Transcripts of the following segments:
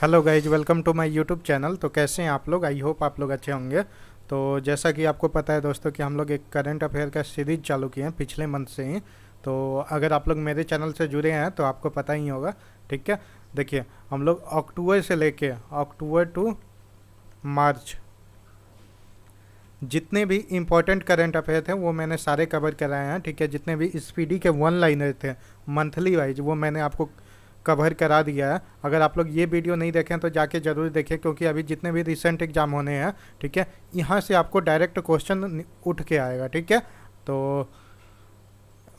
Hello guys, welcome to my YouTube channel. तो कैसे हैं आप लोग? आई होप आप लोग अच्छे होंगे। तो जैसा कि आपको पता है दोस्तों कि हम लोग एक करंट अफेयर का सीरीज चालू किए हैं पिछले मंथ से ही। तो अगर आप लोग मेरे चैनल से जुड़े हैं तो आपको पता ही होगा। ठीक है, देखिए हम लोग अक्टूबर से लेके अक्टूबर टू मार्च जितने भी इम्पोर्टेंट करंट अफेयर थे वो मैंने सारे कवर कराए हैं। ठीक है, जितने भी स्पीडी के वन लाइनर थे मंथली वाइज वो मैंने आपको कवर करा दिया है। अगर आप लोग ये वीडियो नहीं देखें तो जाके ज़रूर देखें, क्योंकि अभी जितने भी रिसेंट एग्जाम होने हैं, ठीक है, यहाँ से आपको डायरेक्ट क्वेश्चन उठ के आएगा। ठीक है, तो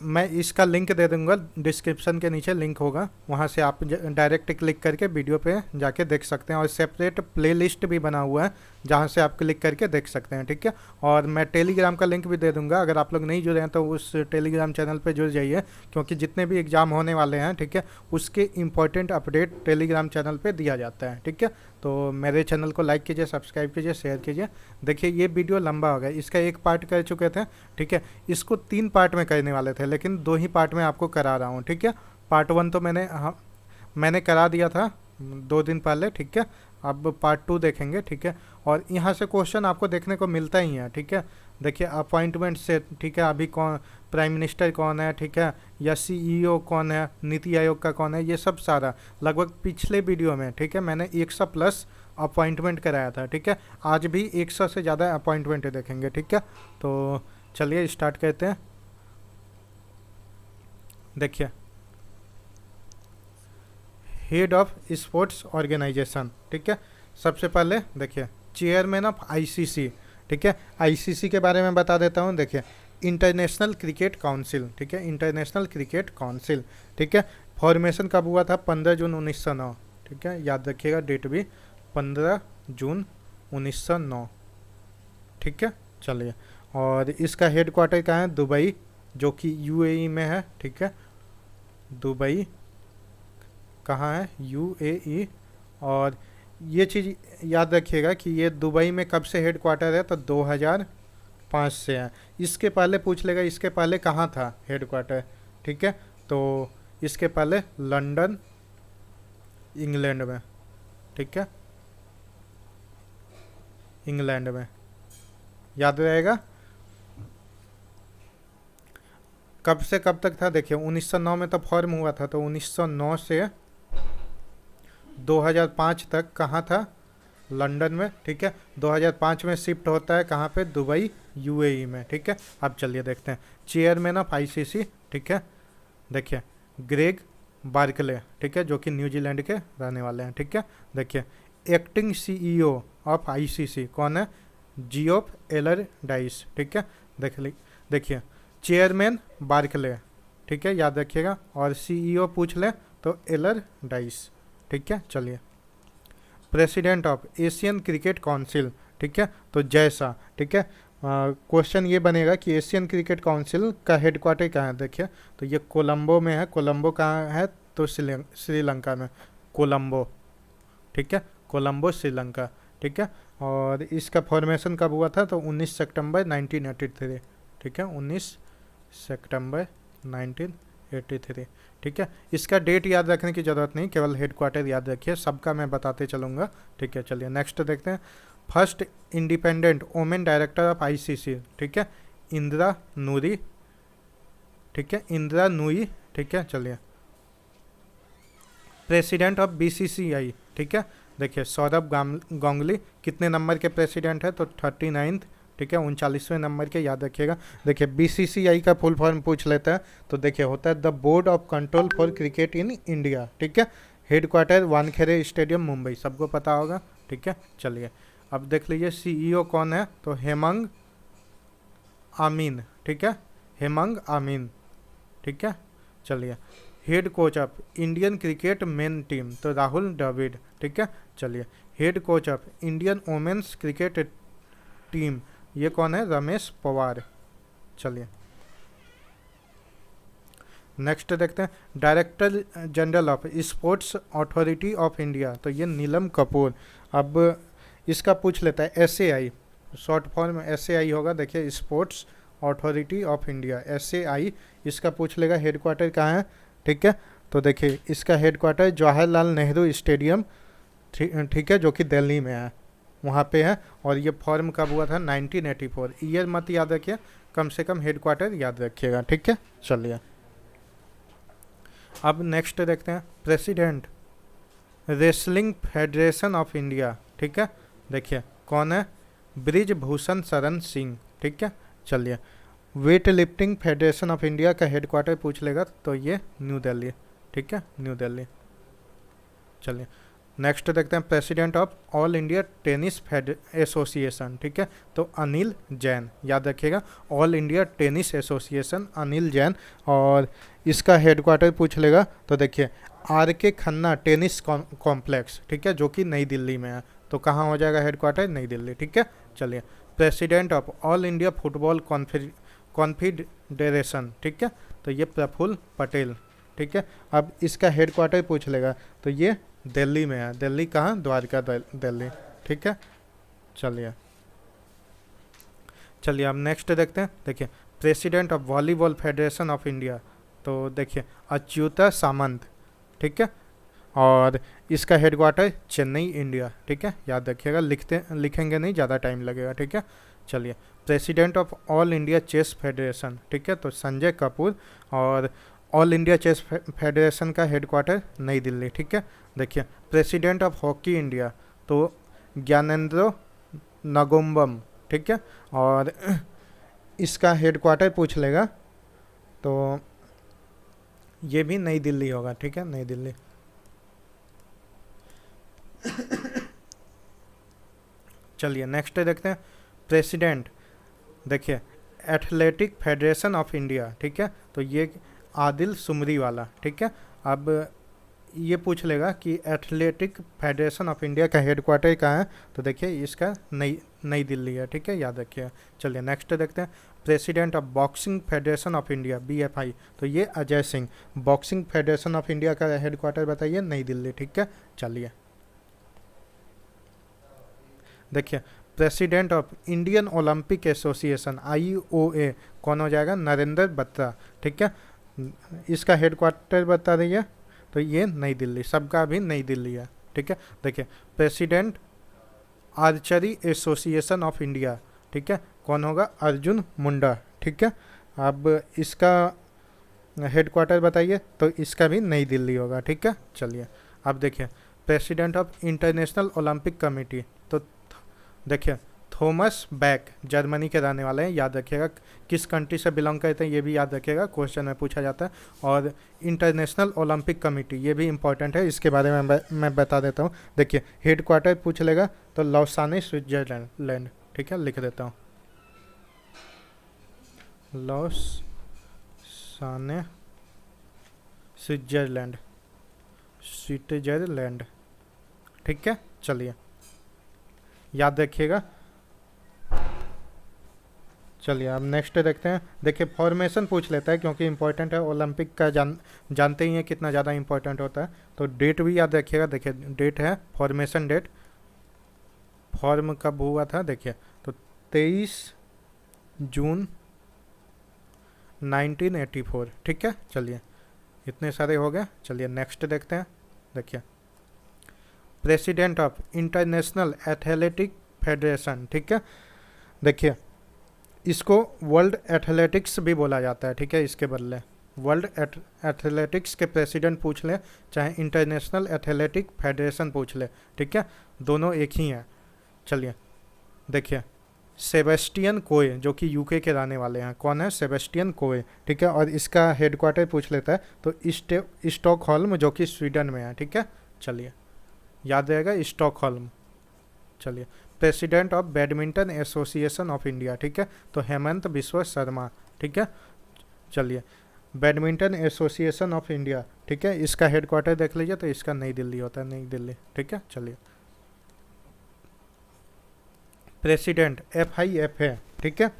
मैं इसका लिंक दे दूंगा, डिस्क्रिप्शन के नीचे लिंक होगा, वहाँ से आप डायरेक्ट क्लिक करके वीडियो पे जाके देख सकते हैं। और सेपरेट प्लेलिस्ट भी बना हुआ है जहाँ से आप क्लिक करके देख सकते हैं। ठीक है, और मैं टेलीग्राम का लिंक भी दे दूंगा। अगर आप लोग नहीं जुड़े हैं तो उस टेलीग्राम चैनल पे जुड़ जाइए, क्योंकि जितने भी एग्ज़ाम होने वाले हैं, ठीक है, उसके इम्पोर्टेंट अपडेट टेलीग्राम चैनल पर दिया जाता है। ठीक है, तो मेरे चैनल को लाइक कीजिए, सब्सक्राइब कीजिए, शेयर कीजिए। देखिए ये वीडियो लंबा हो गया, इसका एक पार्ट कर चुके थे। ठीक है, इसको 3 पार्ट में करने वाले थे, लेकिन 2 ही पार्ट में आपको करा रहा हूँ। ठीक है, पार्ट 1 तो मैंने करा दिया था 2 दिन पहले। ठीक है, अब पार्ट 2 देखेंगे। ठीक है, और यहाँ से क्वेश्चन आपको देखने को मिलता ही है। ठीक है, देखिए अपॉइंटमेंट से, ठीक है, अभी कौन प्राइम मिनिस्टर कौन है, ठीक है, या सीईओ कौन है, नीति आयोग का कौन है, ये सब सारा लगभग पिछले वीडियो में, ठीक है, मैंने 100 प्लस अपॉइंटमेंट कराया था। ठीक है, आज भी 100 से ज़्यादा अपॉइंटमेंट देखेंगे। ठीक है, तो चलिए स्टार्ट करते हैं। देखिए, हेड ऑफ स्पोर्ट्स ऑर्गेनाइजेशन। ठीक है, सबसे पहले देखिए चेयरमैन ऑफ आईसीसी। ठीक है, आईसीसी के बारे में बता देता हूँ। देखिए इंटरनेशनल क्रिकेट काउंसिल। ठीक है, इंटरनेशनल क्रिकेट काउंसिल। ठीक है, फॉर्मेशन कब हुआ था? 15 जून 1909। ठीक है, याद रखिएगा डेट भी, 15 जून 1909। ठीक है, चलिए, और इसका हेड क्वार्टर कहाँ है? दुबई, जो कि यूएई में है। ठीक है, दुबई कहाँ है? यूएई। और ये चीज़ याद रखिएगा कि ये दुबई में कब से हेड क्वार्टर है, तो 2005 से है। इसके पहले पूछ लेगा इसके पहले कहाँ था हेड क्वार्टर। ठीक है, तो इसके पहले लंदन, इंग्लैंड में। ठीक है, इंग्लैंड में, याद रहेगा। कब से कब तक था? देखिए 1909 में तो फॉर्म हुआ था, तो 1909 से 2005 तक कहाँ था? लंदन में। ठीक है, 2005 में शिफ्ट होता है कहाँ पे? दुबई, यूएई में। ठीक है, अब चलिए देखते हैं चेयरमैन ऑफ आईसीसी। ठीक है, देखिए ग्रेग बार्कले। ठीक है, जो कि न्यूजीलैंड के रहने वाले हैं। ठीक है, देखिए एक्टिंग सीईओ ऑफ आईसीसी कौन है? जियोफ एलरडाइस। ठीक है, देखिए चेयरमैन बार्कले। ठीक है, याद रखिएगा, और सीईओ पूछ ले तो एलरडाइस। ठीक है, चलिए president of Asian cricket council. ठीक है, तो जैसा, ठीक है, क्वेश्चन ये बनेगा कि एशियन क्रिकेट काउंसिल का हेडक्वार्टर कहाँ है? देखिए तो ये कोलंबो में है। कोलंबो कहाँ है? तो श्रीलंका में, कोलंबो। ठीक है, कोलंबो श्रीलंका। ठीक है, और इसका फॉर्मेशन कब हुआ था? तो 19 सितंबर 1983। ठीक है, 19 सितंबर 1983। ठीक है, इसका डेट याद रखने की ज़रूरत नहीं, केवल हेडक्वार्टर याद रखिए, सबका मैं बताते चलूँगा। ठीक है, चलिए नेक्स्ट देखते हैं। First independent women director of ICC. ठीक है, इंदिरा नूरी। ठीक है, इंदिरा नूई। ठीक है, चलिए प्रेसिडेंट ऑफ बीसीसीआई। ठीक है, देखिए सौरभ गांगुली कितने नंबर के प्रेसिडेंट है? तो 39th। ठीक है, 39वें नंबर के, याद रखिएगा। देखिए बीसीसीआई का फुल फॉर्म पूछ लेता है, तो देखिए होता है the board of control for cricket in India. ठीक है, head quarter Wankhede stadium, Mumbai, सबको पता होगा। ठीक है, चलिए अब देख लीजिए सीईओ कौन है? तो हेमंग आमीन। ठीक है, हेमंग आमीन। ठीक है, चलिए head coach of Indian cricket main team, तो राहुल द्रविड़। ठीक है, चलिए head coach of Indian women's cricket team, ये कौन है? रमेश पवार। चलिए नेक्स्ट देखते हैं director general of sports authority of India, तो ये नीलम कपूर। अब इसका पूछ लेता है एसएआई, शॉर्ट फॉर्म एसएआई होगा। देखिए sports authority of India, SAI, इसका पूछ लेगा हेड क्वार्टर कहाँ है। ठीक है, तो देखिए इसका head quarter Jawaharlal Nehru stadium, ठीक है, जो कि दिल्ली में है, वहाँ पे है। और ये फॉर्म कब हुआ था? 1984। ईयर मत याद रखिए, कम से कम हेडक्वार्टर याद रखिएगा, ठीक है। चलिए अब नेक्स्ट देखते हैं, president wrestling federation of India, ठीक है। देखिए कौन है? ब्रिजभूषण शरण सिंह, ठीक है। चलिए weight lifting federation of India का हेडक्वार्टर पूछ लेगा तो ये न्यू दिल्ली, ठीक है, न्यू दिल्ली। चलिए नेक्स्ट देखते हैं, president of All India tennis association, ठीक है, तो अनिल जैन, याद रखिएगा, all India tennis association Anil Jain. और इसका हेडक्वार्टर पूछ लेगा तो देखिए RK खन्ना टेनिस कॉम्प्लेक्स, ठीक है, जो कि नई दिल्ली में है। तो कहाँ हो जाएगा हेडक्वार्टर? नई दिल्ली, ठीक है। चलिए president of All India football confederation, ठीक है, तो ये प्रफुल्ल पटेल, ठीक है। अब इसका हेडक्वार्टर पूछ लेगा तो ये दिल्ली में है। दिल्ली कहाँ? द्वारका दिल्ली, ठीक है। चलिए अब नेक्स्ट देखते हैं, देखिए president of volleyball federation of India, तो देखिए अच्युता सामंत, ठीक है। और इसका हेडक्वार्टर चेन्नई, इंडिया, ठीक है, याद रखिएगा, लिखेंगे नहीं, ज़्यादा टाइम लगेगा, ठीक है। चलिए president of All India Chess Federation, ठीक है, तो संजय कपूर। और ऑल इंडिया चेस फेडरेशन का हेडक्वार्टर नई दिल्ली, ठीक है। देखिए प्रेसिडेंट ऑफ हॉकी इंडिया, तो ज्ञानेंद्र नगोम्बम, ठीक है। और इसका हेडक्वार्टर पूछ लेगा तो ये भी नई दिल्ली होगा, ठीक है, नई दिल्ली। चलिए नेक्स्ट देखते हैं, प्रेसिडेंट देखिए एथलेटिक फेडरेशन ऑफ इंडिया, ठीक है, तो ये आदिल सुमरी वाला, ठीक है। अब ये पूछ लेगा कि एथलेटिक फेडरेशन ऑफ इंडिया का हेडक्वार्टर कहाँ है, तो देखिए इसका नई दिल्ली है, ठीक है, याद रखिए। चलिए नेक्स्ट देखते हैं, president of boxing federation of India BFI, तो ये Ajay Singh. Boxing federation of India का हेडक्वार्टर बताइए? नई दिल्ली, ठीक है। चलिए देखिए president of Indian Olympic association IOA कौन हो जाएगा? नरेंद्र बत्रा, ठीक है। इसका हेडक्वार्टर बता रही है तो ये नई दिल्ली, सबका भी नई दिल्ली है, ठीक है। देखिए president archery association of India, ठीक है, कौन होगा? अर्जुन मुंडा, ठीक है। अब इसका हेडक्वार्टर बताइए, तो इसका भी नई दिल्ली होगा, ठीक है। चलिए अब देखिए president of international Olympic committee, तो देखिए थॉमस बैक, जर्मनी के रहने वाले हैं, याद रखिएगा। किस कंट्री से बिलोंग करते हैं ये भी याद रखिएगा, क्वेश्चन में पूछा जाता है। और इंटरनेशनल ओलंपिक कमेटी ये भी इंपॉर्टेंट है, इसके बारे में मैं बता देता हूँ। देखिए हेडक्वार्टर पूछ लेगा तो लौसाने स्विट्जरलैंड, ठीक है, लिख देता हूँ, लौसाने स्विट्जरलैंड, ठीक है। चलिए याद रखिएगा। चलिए अब नेक्स्ट देखते हैं, देखिए फॉर्मेशन पूछ लेता है क्योंकि इंपॉर्टेंट है, ओलंपिक का जानते ही हैं कितना ज़्यादा इंपॉर्टेंट होता है। तो डेट भी याद रखिएगा, देखिए डेट है फॉर्मेशन डेट, फॉर्म कब हुआ था, देखिए तो 23 जून 1984, ठीक है। चलिए इतने सारे हो गए। चलिए नेक्स्ट देखते हैं, देखिए president of international athletic federation, ठीक है। देखिए इसको वर्ल्ड एथलेटिक्स भी बोला जाता है, ठीक है, इसके बदले वर्ल्ड एथलेटिक्स के प्रेसिडेंट पूछ ले, चाहे इंटरनेशनल एथलेटिक फेडरेशन पूछ ले, ठीक है, दोनों एक ही हैं। चलिए देखिए सेबेस्टियन कोए, जो कि यूके के रहने वाले हैं, कौन है? सेबेस्टियन कोए, ठीक है। और इसका हेडक्वार्टर पूछ लेता है तो स्टॉकहोल्म, जो कि स्वीडन में है, ठीक है। चलिए याद रहेगा स्टॉकहोल्म। चलिए president of badminton association of India, ठीक है, तो हेमंत बिश्व शर्मा, ठीक है। चलिए बैडमिंटन एसोसिएशन ऑफ इंडिया, ठीक है, इसका हेडक्वार्टर देख लीजिए तो इसका नई दिल्ली होता है, नई दिल्ली, ठीक है। चलिए प्रेसिडेंट FIFA, ठीक है,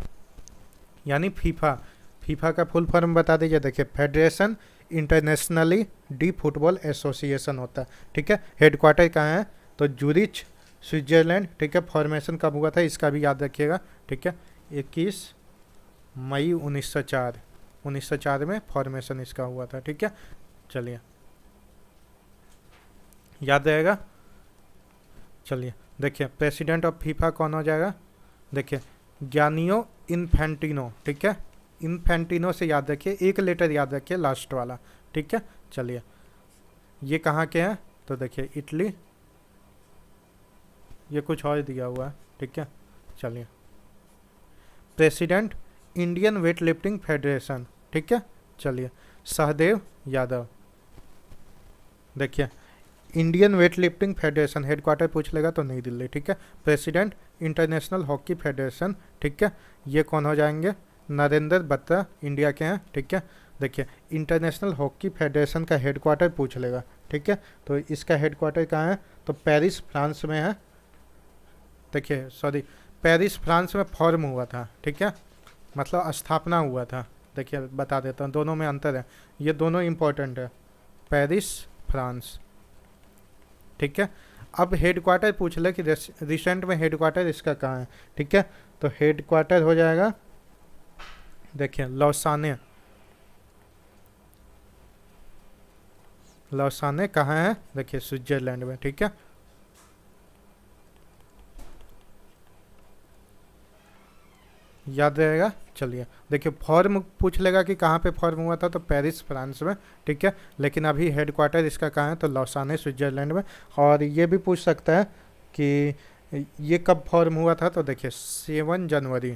यानी फीफा का फुल फॉर्म बता दीजिए, देखिए federation internationally D football association होता है, ठीक है। हेडक्वार्टर कहाँ है? तो जूरिच, स्विट्जरलैंड, ठीक है। फॉर्मेशन कब हुआ था इसका भी याद रखिएगा, ठीक है, 21 मई 1904 में फॉर्मेशन इसका हुआ था, ठीक है। चलिए याद रहेगा। चलिए देखिए, प्रेसिडेंट ऑफ फीफा कौन हो जाएगा, देखिए ज्ञानियो इन्फेंटिनो, ठीक है। इन्फेंटिनो से याद रखिए, एक लेटर याद रखिए लास्ट वाला, ठीक है। चलिए ये कहाँ के हैं, तो देखिए इटली, ये कुछ और दिया हुआ है, ठीक है। चलिए president Indian weight lifting federation, ठीक है। चलिए सहदेव यादव। देखिए Indian weight lifting federation headquarter पूछ लेगा तो नई दिल्ली, ठीक है। प्रेसिडेंट इंटरनेशनल हॉकी फेडरेशन, ठीक है, ये कौन हो जाएंगे, नरेंद्र बत्रा, इंडिया के हैं, ठीक है। देखिए इंटरनेशनल हॉकी फेडरेशन का हेडक्वार्टर पूछ लेगा, ठीक है। तो इसका हेडक्वार्टर कहाँ है, तो पेरिस फ्रांस में है। देखिए सॉरी, पेरिस फ्रांस में फॉर्म हुआ था, ठीक है, मतलब स्थापना हुआ था। देखिए बता देता हूँ, दोनों में अंतर है, ये दोनों इम्पोर्टेंट है, पेरिस फ्रांस, ठीक है। अब हेडक्वार्टर पूछ ले कि रिसेंट में हेडक्वार्टर इसका कहाँ है, ठीक है। तो हेडक्वार्टर हो जाएगा, देखिए लौसाने, लौसाने कहाँ है, देखिए स्विट्जरलैंड में, ठीक है। याद रहेगा। चलिए देखिए फॉर्म पूछ लेगा कि कहाँ पे फॉर्म हुआ था, तो पेरिस फ्रांस में, ठीक है। लेकिन अभी हेडक्वार्टर इसका कहाँ है, तो लौसाने स्विट्जरलैंड में। और ये भी पूछ सकता है कि ये कब फॉर्म हुआ था, तो देखिए 7 जनवरी,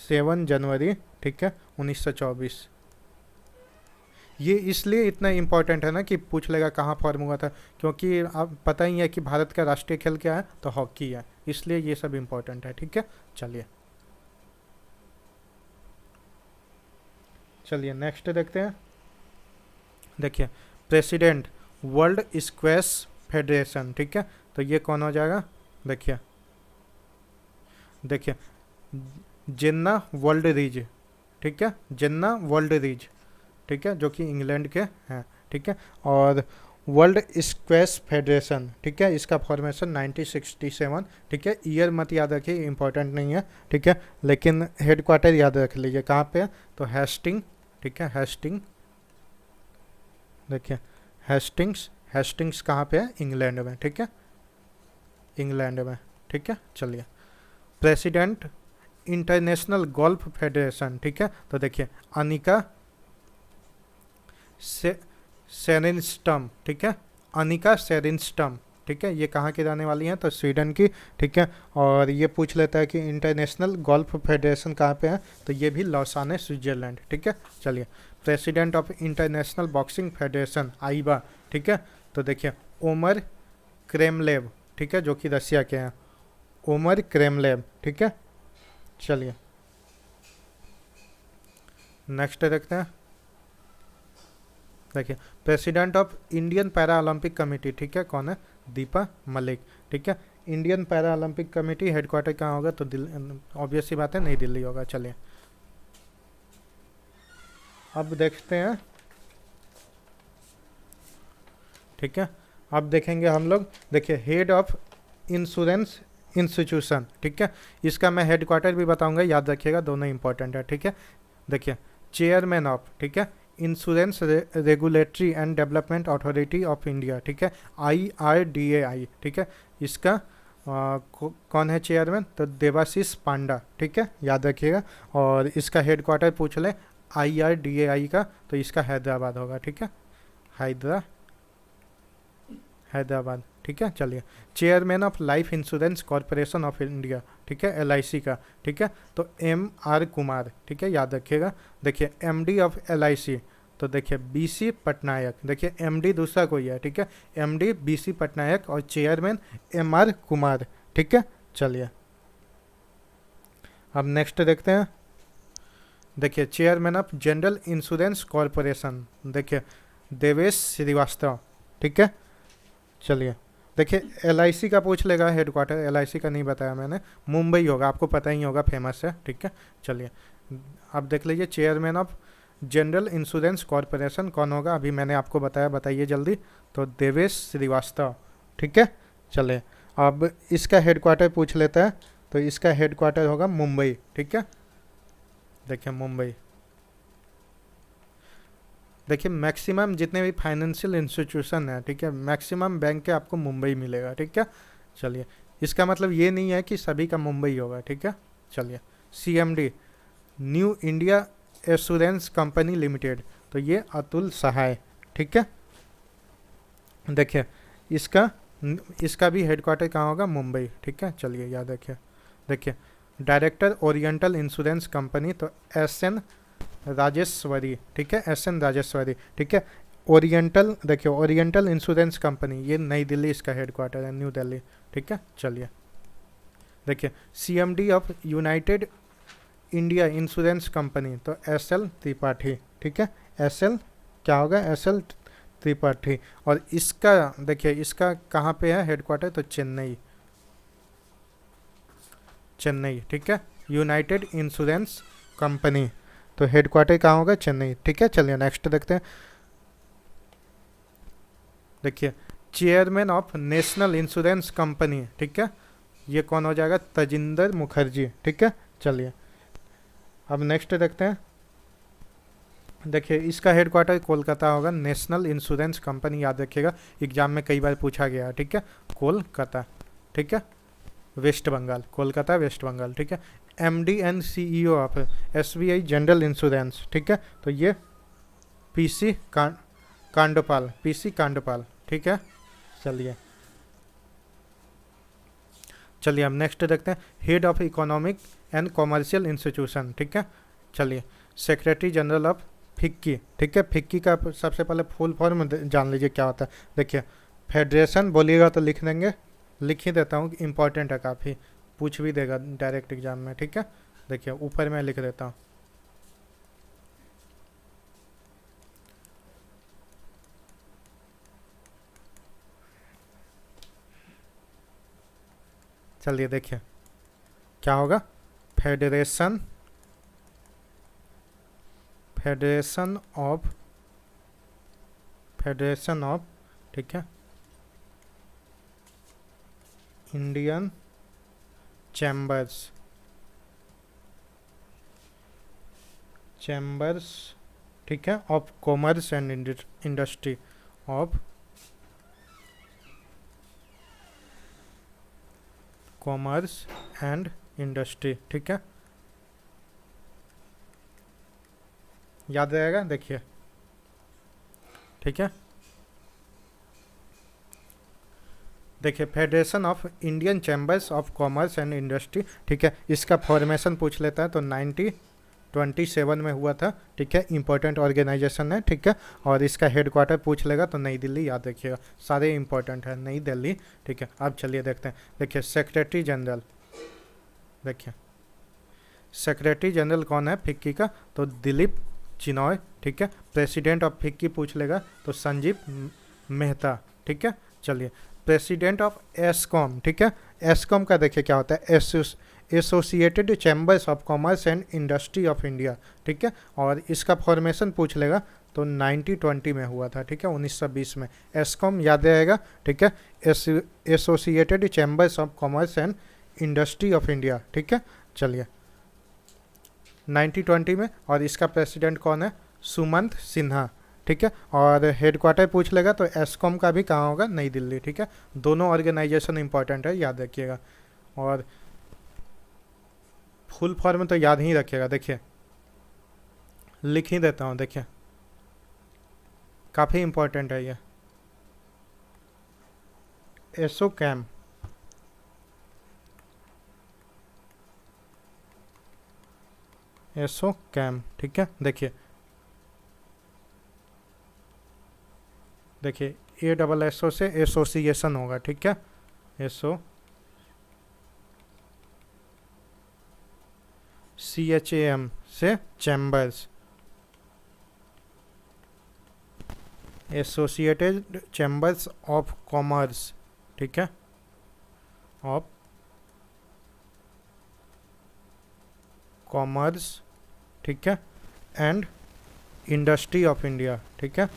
7 जनवरी, ठीक है, 1924। ये इसलिए इतना इम्पोर्टेंट है ना कि पूछ लेगा कहाँ फॉर्म हुआ था, क्योंकि आप पता ही है कि भारत का राष्ट्रीय खेल क्या है, तो हॉकी है, इसलिए ये सब इम्पोर्टेंट है, ठीक है। चलिए चलिए नेक्स्ट देखते हैं। देखिए प्रेसिडेंट वर्ल्ड स्क्वैश फेडरेशन, ठीक है, तो ये कौन हो जाएगा, देखिए देखिए जेन्ना वर्ल्ड रीज, ठीक है, जेन्ना वर्ल्ड रीज, ठीक है, जो कि इंग्लैंड के हैं, ठीक है। और वर्ल्ड स्क्वैश फेडरेशन, ठीक है, इसका फॉर्मेशन 1967, ठीक है। ईयर मत याद रखिए, इंपॉर्टेंट नहीं है, ठीक है, लेकिन हेडक्वार्टर याद रख लीजिए कहाँ पे है, तो हेस्टिंग, ठीक है, हेस्टिंग, देखिए हेस्टिंग्स, हेस्टिंग्स कहाँ पे है, इंग्लैंड में, ठीक है, इंग्लैंड में, ठीक है। चलिए प्रेसिडेंट इंटरनेशनल गोल्फ फेडरेशन, ठीक है, तो देखिए अनिका से सेरिनस्टम, ठीक है, अनिका सेरिनस्टम, ठीक है, ये कहाँ की रहने वाली हैं, तो स्वीडन की, ठीक है। और ये पूछ लेता है कि इंटरनेशनल गोल्फ फेडरेशन कहाँ पे है, तो ये भी लौसाने स्विट्जरलैंड, ठीक है। चलिए president of international boxing federation AIBA, ठीक है, तो देखिए ओमर क्रेमलेव, ठीक है, जो कि रसिया के हैं, ओमर क्रेमलेव, ठीक है। चलिए नेक्स्ट देखते हैं। देखिए president of Indian para Olympic committee, ठीक है, कौन है, दीपा मलिक, ठीक है। Indian para Olympic committee headquarter कहाँ होगा, तो दिल्ली, ऑब्वियस सी बात है, नई दिल्ली होगा। चलिए अब देखते हैं, ठीक है, अब देखेंगे हम लोग। देखिए हेड ऑफ इंश्योरेंस इंस्टीट्यूशन, ठीक है, इसका मैं हेडक्वार्टर भी बताऊंगा, याद रखिएगा, दोनों इंपॉर्टेंट है, ठीक है। देखिए चेयरमैन ऑफ, ठीक है, insurance regulatory and development authority of India, ठीक है, IRDAI, ठीक है, इसका कौन है चेयरमैन, तो देवाशीष पांडा, ठीक है, याद रखिएगा। और इसका हेडक्वार्टर पूछ लें IRDAI का, तो इसका हैदराबाद होगा, ठीक है, हैदराबाद, ठीक है। चलिए chairman of life insurance corporation of India, ठीक है, LIC का, ठीक है, तो MR कुमार, ठीक है, याद रखिएगा। देखिए MD ऑफ LIC, तो देखिए BC पटनायक, देखिए MD दूसरा कोई है, ठीक है, MD BC पटनायक और चेयरमैन MR कुमार, ठीक है। चलिए अब नेक्स्ट देखते हैं। देखिए chairman of general insurance corporation, देखिए देवेश श्रीवास्तव, ठीक है। चलिए देखिए LIC का पूछ लेगा हेडक्वार्टर, LIC का नहीं बताया मैंने, मुंबई होगा, आपको पता ही होगा, फेमस है, ठीक है। चलिए अब देख लीजिए chairman of general insurance corporation कौन होगा, अभी मैंने आपको बताया, बताइए जल्दी, तो देवेश श्रीवास्तव, ठीक है। चलिए अब इसका हेडक्वार्टर पूछ लेता है, तो इसका हेडक्वार्टर होगा मुंबई, ठीक है। देखिए मुंबई, देखिए मैक्सिमम जितने भी फाइनेंशियल इंस्टीट्यूशन है, ठीक है, मैक्सिमम बैंक के आपको मुंबई मिलेगा, ठीक है। चलिए, इसका मतलब ये नहीं है कि सभी का मुंबई होगा, ठीक है। चलिए, CMD new India assurance company limited, तो ये अतुल सहाय, ठीक है। देखिए, इसका इसका भी हेडक्वार्टर कहाँ होगा, मुंबई, ठीक है। चलिए, याद रखिए। देखिए, डायरेक्टर ओरिएंटल इंश्योरेंस कंपनी, तो SN राजेश्वरी, ठीक है, SN राजेश्वरी, ठीक है। ओरिएंटल, देखिए ओरिएंटल इंश्योरेंस कंपनी, ये नई दिल्ली इसका हेडक्वार्टर है, न्यू दिल्ली, ठीक है। चलिए, देखिए CMD of United India insurance company, तो SL त्रिपाठी, ठीक है। SL क्या होगा, SL त्रिपाठी। और इसका देखिए, इसका कहाँ पे है हेडक्वार्टर, तो चेन्नई, चेन्नई, ठीक है। यूनाइटेड इंश्योरेंस कंपनी, तो हेडक्वार्टर कहाँ होगा, चेन्नई, ठीक है। चलिए नेक्स्ट देखते हैं। देखिए, chairman of national insurance company, ठीक है, ये कौन हो जाएगा, तजिंदर मुखर्जी, ठीक है। चलिए, अब नेक्स्ट देखते हैं। देखिए, इसका हेडक्वार्टर कोलकाता होगा, नेशनल इंश्योरेंस कंपनी, याद रखिएगा, एग्जाम में कई बार पूछा गया है, ठीक है। कोलकाता, ठीक है, वेस्ट बंगाल, कोलकाता वेस्ट बंगाल, ठीक है। MD and CEO of SBI general insurance, ठीक है, तो ये PC कांडोपाल, PC कांडोपाल, ठीक है। चलिए, चलिए हम नेक्स्ट देखते हैं। Head of economic and commercial institution, ठीक है। चलिए, सेक्रेटरी जनरल ऑफ फिक्की, ठीक है। फिक्की का सबसे पहले फुल फॉर्म जान लीजिए क्या होता है। देखिए, फेडरेशन बोलिएगा तो लिख देंगे, लिख ही देता हूँ, इंपॉर्टेंट है काफ़ी, पूछ भी देगा डायरेक्ट एग्जाम में, ठीक है। देखिए, ऊपर मैं लिख देता हूँ। चलिए, देखिए क्या होगा, federation, federation of, federation of, ठीक है, इंडियन चैम्बर्स, चैम्बर्स, ठीक है, of commerce and industry, of commerce and industry, ठीक है। याद रहेगा, देखिए, ठीक है। देखिए, federation of Indian chambers of commerce and industry, ठीक है, इसका फॉर्मेशन पूछ लेता है, तो 1927 में हुआ था, ठीक है। इंपॉर्टेंट ऑर्गेनाइजेशन है, ठीक है। और इसका हेडक्वार्टर पूछ लेगा तो नई दिल्ली, याद रखिएगा, सारे इंपॉर्टेंट है, नई दिल्ली, ठीक है। अब चलिए देखते हैं। देखिए, सेक्रेटरी जनरल, देखिए सेक्रेटरी जनरल कौन है फिक्की का, तो दिलीप चिनॉय, ठीक है। प्रेसिडेंट ऑफ फिक्की पूछ लेगा तो संजीव मेहता, ठीक है। चलिए, प्रेसिडेंट ऑफ एसकॉम, ठीक है। एसकॉम का देखिए क्या होता है, associated chambers of commerce and industry of India, ठीक है। और इसका फॉर्मेशन पूछ लेगा तो 1920 में हुआ था, ठीक है, 1920 में। एसकॉम याद रहेगा, ठीक है, associated chambers of commerce and industry of India, ठीक है। चलिए, 1920 में, और इसका प्रेसिडेंट कौन है, सुमंत सिन्हा, ठीक है। और हेडक्वार्टर पूछ लेगा तो एसकॉम का भी कहाँ होगा, नई दिल्ली, ठीक है। दोनों ऑर्गेनाइजेशन इंपॉर्टेंट है, याद रखिएगा। और फुल फॉर्म तो याद ही रखिएगा, देखिए लिख ही देता हूँ, देखिए काफ़ी इंपॉर्टेंट है ये। एसोकैम, एसोकैम, ठीक है। देखिए, देखिए ASSO से एसोसिएशन होगा, ठीक है। एसो CHAM से chambers, associated chambers of commerce, ठीक है, ऑफ कॉमर्स, ठीक है, एंड इंडस्ट्री ऑफ इंडिया, ठीक है,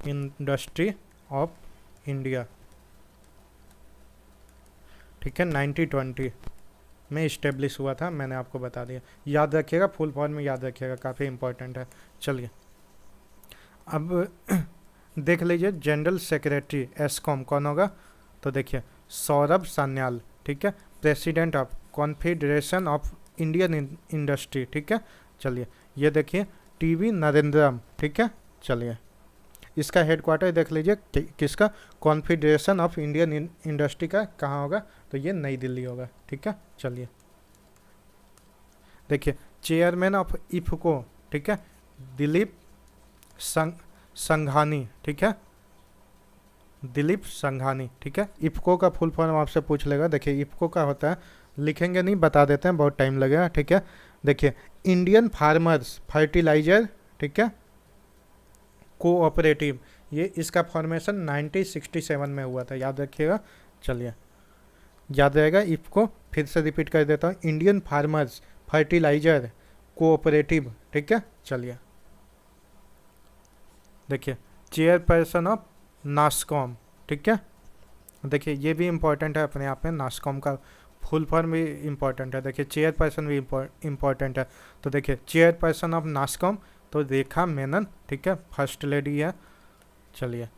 इंडस्ट्री ऑफ इंडिया, ठीक है। 1920 में इस्टेब्लिश हुआ था, मैंने आपको बता दिया, याद रखिएगा, फुल फॉर्म में याद रखिएगा, काफ़ी इंपॉर्टेंट है। चलिए, अब देख लीजिए, जनरल सेक्रेटरी एसकॉम कौन होगा, तो देखिए सौरभ सान्याल, ठीक है, president of confederation of Indian industry, ठीक है। चलिए ये देखिए टीवी नरेंद्रम, ठीक है। चलिए इसका हेडक्वार्टर देख लीजिए किसका, कॉन्फेडरेशन ऑफ इंडियन इंडस्ट्री का कहाँ होगा, तो ये नई दिल्ली होगा, ठीक है। चलिए देखिए चेयरमैन ऑफ इफको, ठीक है, दिलीप संघानी, ठीक है, दिलीप संघानी, ठीक है। इफको का फुल फॉर्म आपसे पूछ लेगा। देखिए इफको का होता है, लिखेंगे नहीं, बता देते हैं, बहुत टाइम लगेगा, ठीक है। देखिए इंडियन फार्मर्स फर्टिलाइजर, ठीक है, कोऑपरेटिव, ये इसका फॉर्मेशन 1967 में हुआ था, याद रखिएगा। चलिए याद रहेगा इफको, फिर से रिपीट कर देता हूँ, इंडियन फार्मर्स फर्टिलाइजर कोऑपरेटिव, ठीक है। चलिए देखिए चेयरपर्सन ऑफ नास्कॉम, ठीक है। देखिए ये भी इम्पोर्टेंट है अपने आप में, नास्कॉम का फुल फॉर्म भी इम्पोर्टेंट है। देखिए चेयरपर्सन भी इम्पोर्टेंट है। तो देखिए चेयरपर्सन ऑफ नास्कॉम तो रेखा मेनन, ठीक है, फर्स्ट लेडी है। चलिए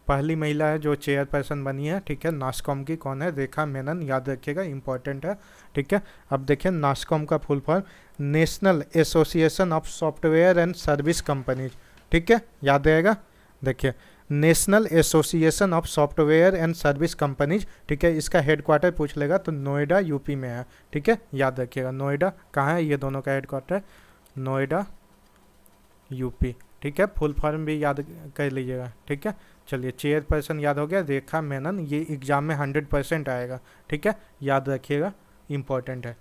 पहली महिला है जो चेयरपर्सन बनी है, ठीक है, नास्कॉम की, कौन है, रेखा मेनन, याद रखिएगा, इंपॉर्टेंट है, ठीक है। अब देखिए नास्कॉम का full form national association of software and service companies, ठीक है, याद रहेगा। देखिए national association of software and service companies, ठीक है, इसका हेडक्वार्टर पूछ लेगा तो नोएडा यूपी में है, ठीक है, याद रखिएगा। नोएडा कहाँ है, ये दोनों का हेडक्वार्टर नोएडा यूपी, ठीक है, फुल फॉर्म भी याद कर लीजिएगा, ठीक है। चलिए चेयरपर्सन याद हो गया, रेखा मेनन, ये एग्जाम में 100% आएगा, ठीक है, याद रखिएगा, इंपॉर्टेंट है।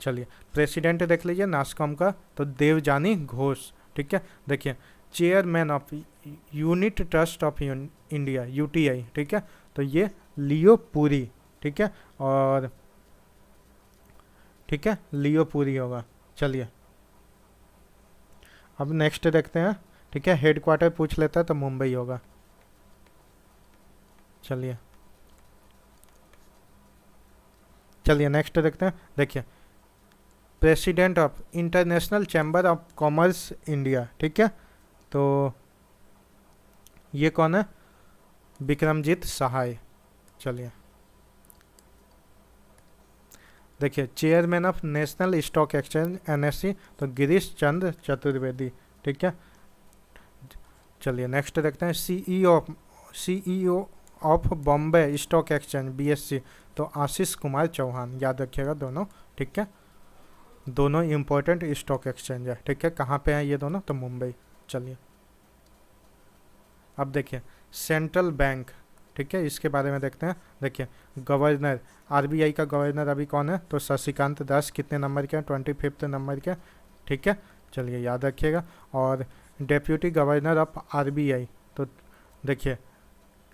चलिए प्रेसिडेंट देख लीजिए नास्कॉम का तो देवजानी घोष, ठीक है। देखिए chairman of unit trust of India UTI, ठीक है, तो ये लियो पुरी, ठीक है, और ठीक है लियो पुरी होगा। चलिए अब नेक्स्ट देखते हैं, ठीक है, हेडक्वार्टर पूछ लेता है तो मुंबई होगा। चलिए नेक्स्ट देखते हैं। देखिए president of international chamber of commerce India, ठीक है, तो ये कौन है, विक्रमजीत सहाय। चलिए देखिए chairman of national stock exchange NSC तो गिरीश चंद्र चतुर्वेदी, ठीक है। चलिए नेक्स्ट देखते हैं CEO of Bombay stock exchange BSc तो आशीष कुमार चौहान, याद रखिएगा दोनों, ठीक है, दोनों इंपॉर्टेंट स्टॉक एक्सचेंज है, ठीक है। कहाँ पे हैं ये दोनों, तो मुंबई। चलिए अब देखिए सेंट्रल बैंक, ठीक है, इसके बारे में देखते हैं। देखिए गवर्नर, आरबीआई का गवर्नर अभी कौन है, तो शशिकांत दास, कितने नंबर के हैं, 25 नंबर के, ठीक है। चलिए याद रखिएगा। और डेप्यूटी गवर्नर ऑफ आरबीआई तो देखिए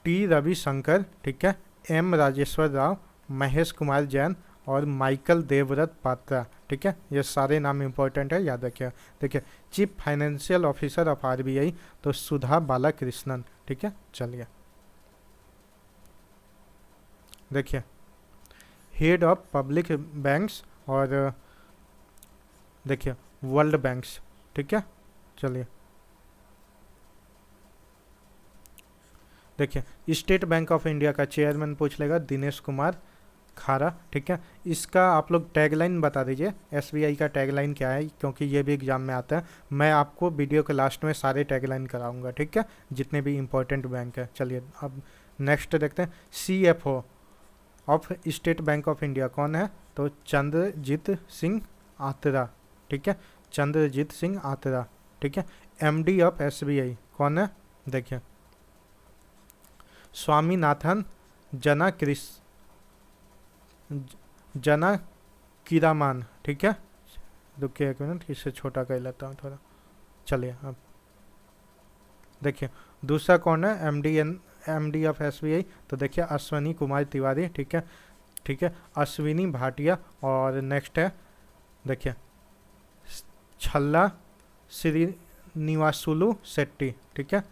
टी रविशंकर, ठीक है, एम राजेश्वर राव, महेश कुमार जैन और माइकल देवव्रत पात्रा, ठीक है, ये सारे नाम इंपॉर्टेंट है, याद रखिएगा। देखिए chief financial officer of RBI तो सुधा बालाकृष्णन, ठीक है। चलिए देखिए हेड ऑफ पब्लिक बैंक्स और देखिए वर्ल्ड बैंक्स, ठीक है। चलिए देखिए स्टेट बैंक ऑफ इंडिया का चेयरमैन पूछ लेगा दिनेश कुमार खारा, ठीक है। इसका आप लोग टैगलाइन बता दीजिए, एसबीआई का टैगलाइन क्या है, क्योंकि ये भी एग्जाम में आता है। मैं आपको वीडियो के लास्ट में सारे टैगलाइन कराऊंगा, ठीक है, जितने भी इंपॉर्टेंट बैंक है। चलिए अब नेक्स्ट देखते हैं CFO of state bank of India कौन है, तो चंद्रजीत सिंह आत्रा, ठीक है, चंद्रजीत सिंह आत्रा, ठीक है। एमडी ऑफ एसबीआई कौन है, देखिए स्वामीनाथन जना किरामान, ठीक है। रुकिए एक मिनट, इससे छोटा कर लेता हूँ थोड़ा। चलिए अब देखिए दूसरा कौन है, एमडी ऑफ एसबीआई तो देखिए अश्विनी कुमार तिवारी, ठीक है, ठीक है, अश्विनी भाटिया। और नेक्स्ट है देखिए छल्ला श्रीनिवासुलु शेट्टी, ठीक है,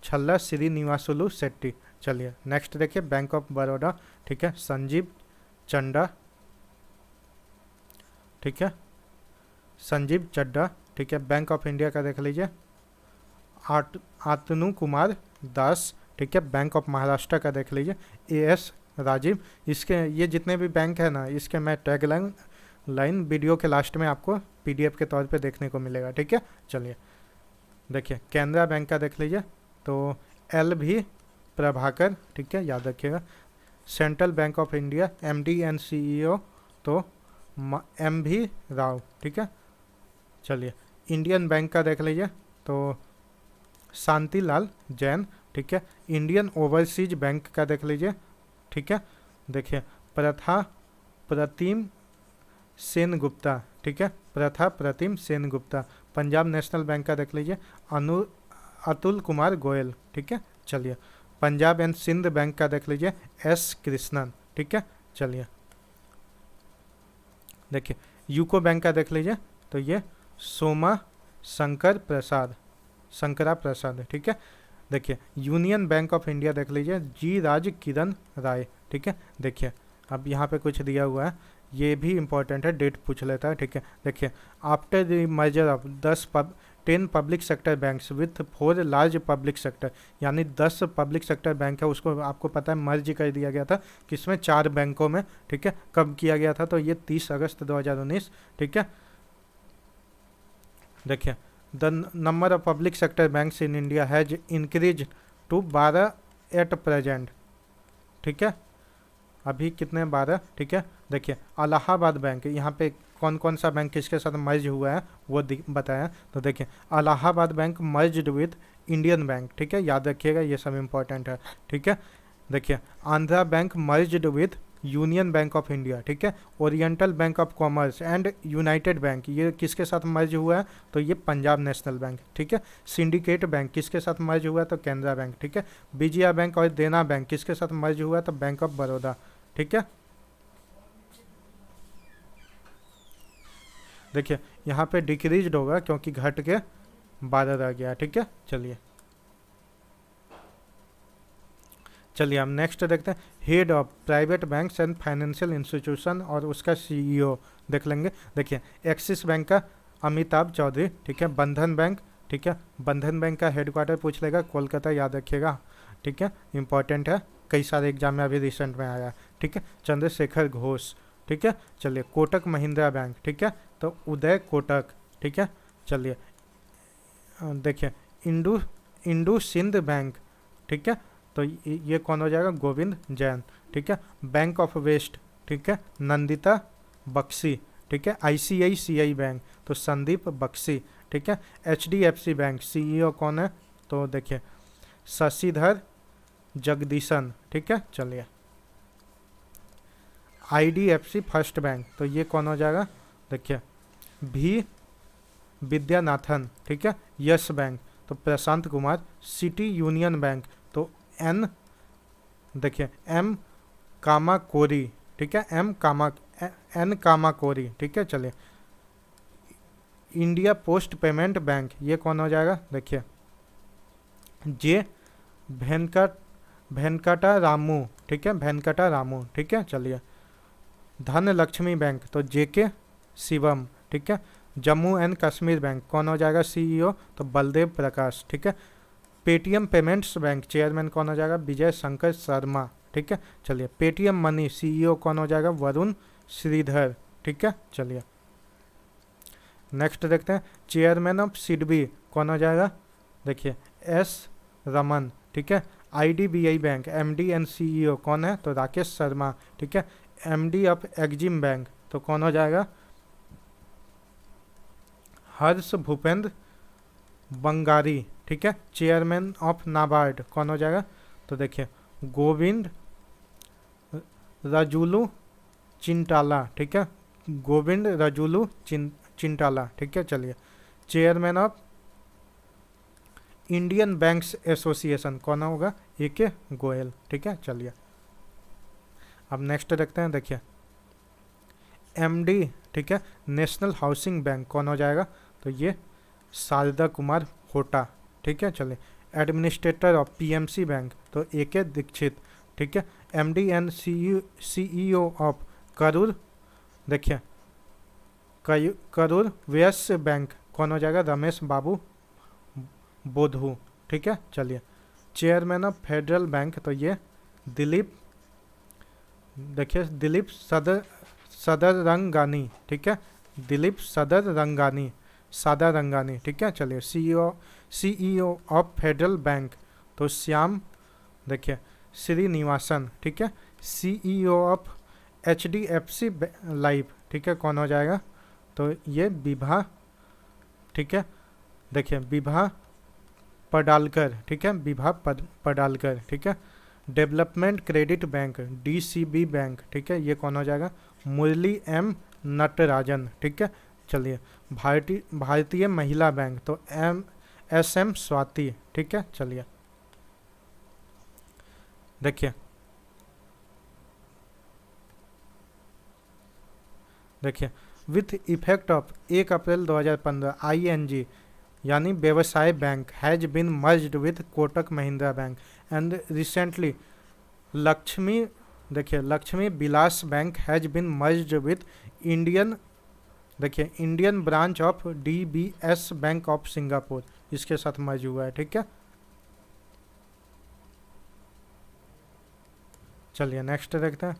छल्ला श्रीनिवासुलु शेट्टी। चलिए नेक्स्ट देखिए बैंक ऑफ बड़ौदा, ठीक है, संजीव चड्डा, ठीक है, संजीव चड्डा, ठीक है। बैंक ऑफ इंडिया का देख लीजिए आतनु कुमार दास, ठीक है। बैंक ऑफ महाराष्ट्र का देख लीजिए, AS राजीव। इसके ये जितने भी बैंक है ना, इसके मैं टैग लाइन वीडियो के लास्ट में आपको PDF के तौर पे देखने को मिलेगा, ठीक है। चलिए देखिए, कैनरा बैंक का देख लीजिए, तो LV प्रभाकर, ठीक है, याद रखिएगा। Central bank of India MD and CEO तो MV राव, ठीक है। चलिए इंडियन बैंक का देख लीजिए, तो शांतिलाल जैन, ठीक है। इंडियन ओवरसीज बैंक का देख लीजिए, ठीक है। देखिए प्रतिम सेन गुप्ता, ठीक है, प्रथा प्रतिम सेन गुप्ता। पंजाब नेशनल बैंक का देख लीजिए, अतुल कुमार गोयल, ठीक है। चलिए पंजाब एंड सिंध बैंक का देख लीजिए, S कृष्णन, ठीक है। चलिए देखिए यूको बैंक का देख लीजिए, तो ये सोमा शंकरा प्रसाद, ठीक है। देखिए यूनियन बैंक ऑफ इंडिया देख लीजिए, G राज किरण राय, ठीक है। देखिए अब यहाँ पे कुछ दिया हुआ है, ये भी इम्पोर्टेंट है, डेट पूछ लेता है, ठीक है। देखिए after the merger of 10 public sector banks with 4 large public sector, यानी 10 पब्लिक सेक्टर बैंक है, उसको आपको पता है मर्ज कर दिया गया था किसमें, 4 बैंकों में, ठीक है। कब किया गया था, तो ये 30 अगस्त 2019, ठीक है। देखिए the number of public sector banks in India has increase to 12 at present, ठीक है। अभी कितने, 12, ठीक है। देखिए इलाहाबाद बैंक, यहाँ पे कौन कौन सा बैंक किसके साथ मर्ज हुआ है वो बताया। तो देखिए Allahabad bank merged with Indian bank, ठीक है, याद रखिएगा, ये सब इम्पोर्टेंट है, ठीक है। देखिए Andhra bank merged with union bank of India, ठीक है। Oriental bank of commerce and United bank, ये किसके साथ मर्ज हुआ है, तो ये पंजाब नेशनल बैंक, ठीक है। सिंडिकेट बैंक किसके साथ मर्ज हुआ है, तो कैनरा बैंक, ठीक है। विजया बैंक और देना बैंक किसके साथ मर्ज हुआ है, तो बैंक ऑफ बड़ौदा, ठीक है। देखिए यहाँ पे डिक्रीज्ड होगा क्योंकि घट के 12 रह गया, ठीक है। चलिए हम नेक्स्ट देखते हैं, head of private banks and financial institution और उसका CEO देख लेंगे। देखिए एक्सिस बैंक का अमिताभ चौधरी, ठीक है। बंधन बैंक, ठीक है, बंधन बैंक का हेडक्वार्टर पूछ लेगा, कोलकाता, याद रखिएगा, ठीक है, इंपॉर्टेंट है, कई सारे एग्जाम में अभी रिसेंट में आया, ठीक है। चंद्रशेखर घोष, ठीक है। चलिए कोटक महिंद्रा बैंक, ठीक है, तो उदय कोटक, ठीक है। चलिए देखिए इंडू सिंध बैंक, ठीक है, तो ये कौन हो जाएगा, गोविंद जैन, ठीक है। बैंक ऑफ वेस्ट, ठीक है, नंदिता बक्सी, ठीक है। ICICI बैंक तो संदीप बक्सी, ठीक है। HDFC बैंक CEO कौन है, तो देखिए शशिधर जगदीशन, ठीक है। चलिए IDFC फर्स्ट बैंक, तो ये कौन हो जाएगा, देखिए V विद्यानाथन, ठीक है। यस बैंक तो Prashant Kumar. City union bank तो N, देखिए M कामाकोरी, ठीक है, N कामाकोरी, ठीक है। चलिए इंडिया पोस्ट पेमेंट बैंक, ये कौन हो जाएगा, देखिए J वेंकटा रामू, ठीक है, वेंकटा रामू, ठीक है। चलिए धन लक्ष्मी बैंक तो JK शिवम, ठीक है। जम्मू एंड कश्मीर बैंक कौन हो जाएगा CEO, तो बलदेव प्रकाश, ठीक है। पेटीएम पेमेंट्स बैंक चेयरमैन कौन हो जाएगा, विजय शंकर शर्मा, ठीक है। चलिए पेटीएम मनी CEO कौन हो जाएगा, वरुण श्रीधर, ठीक है। चलिए नेक्स्ट देखते हैं, चेयरमैन ऑफ सिडबी कौन हो जाएगा, देखिए S रमन, ठीक है। IDBI bank MD and CEO कौन है, तो राकेश शर्मा, ठीक है। MD ऑफ एक्जिम बैंक तो कौन हो जाएगा, हर्ष भूपेंद्र बंगारी, ठीक है। चेयरमैन ऑफ नाबार्ड कौन हो जाएगा, तो देखिए गोविंद रजुलू चिंटाला, ठीक है, गोविंद रजुलू चिंटाला, ठीक है। चलिए chairman of Indian banks association कौन होगा, AK गोयल, ठीक है। चलिए अब नेक्स्ट देखते हैं, देखिए MD, ठीक है, नेशनल हाउसिंग बैंक कौन हो जाएगा, तो ये शारदा कुमार होटा, ठीक है। चलिए एडमिनिस्ट्रेटर ऑफ PMC बैंक तो AK दीक्षित, ठीक है। MD and CEO of Karur, देखिए करूर वैश्य बैंक कौन हो जाएगा, रमेश बाबू बोधू, ठीक है। चलिए चेयरमैन ऑफ फेडरल बैंक, तो ये दिलीप, देखिए दिलीप सदरंगानी, ठीक है, दिलीप सादरंगानी, ठीक है। चलिए सीईओ ऑफ फेडरल बैंक, तो श्याम, देखिए श्रीनिवासन, ठीक है। सीईओ ऑफ HDFC लाइफ, ठीक है, कौन हो जाएगा, तो ये विभा, ठीक है, देखिए विभा पडालकर, ठीक है, विभा पडालकर, ठीक है। Development credit bank DCB bank, ठीक है, ये कौन हो जाएगा, मुरली M नटराजन, ठीक है। चलिए भारतीय महिला बैंक, तो SM स्वाति, ठीक है। चलिए देखिए with effect of 1 April 2015 ING यानी व्यवसाय bank has been merged with Kotak Mahindra bank and recently Lakshmi, देखिए Lakshmi Vilas bank has been merged with Indian, देखिए Indian branch of DBS bank of Singapore, इसके साथ मर्ज हुआ है, ठीक है। चलिए नेक्स्ट देखते हैं।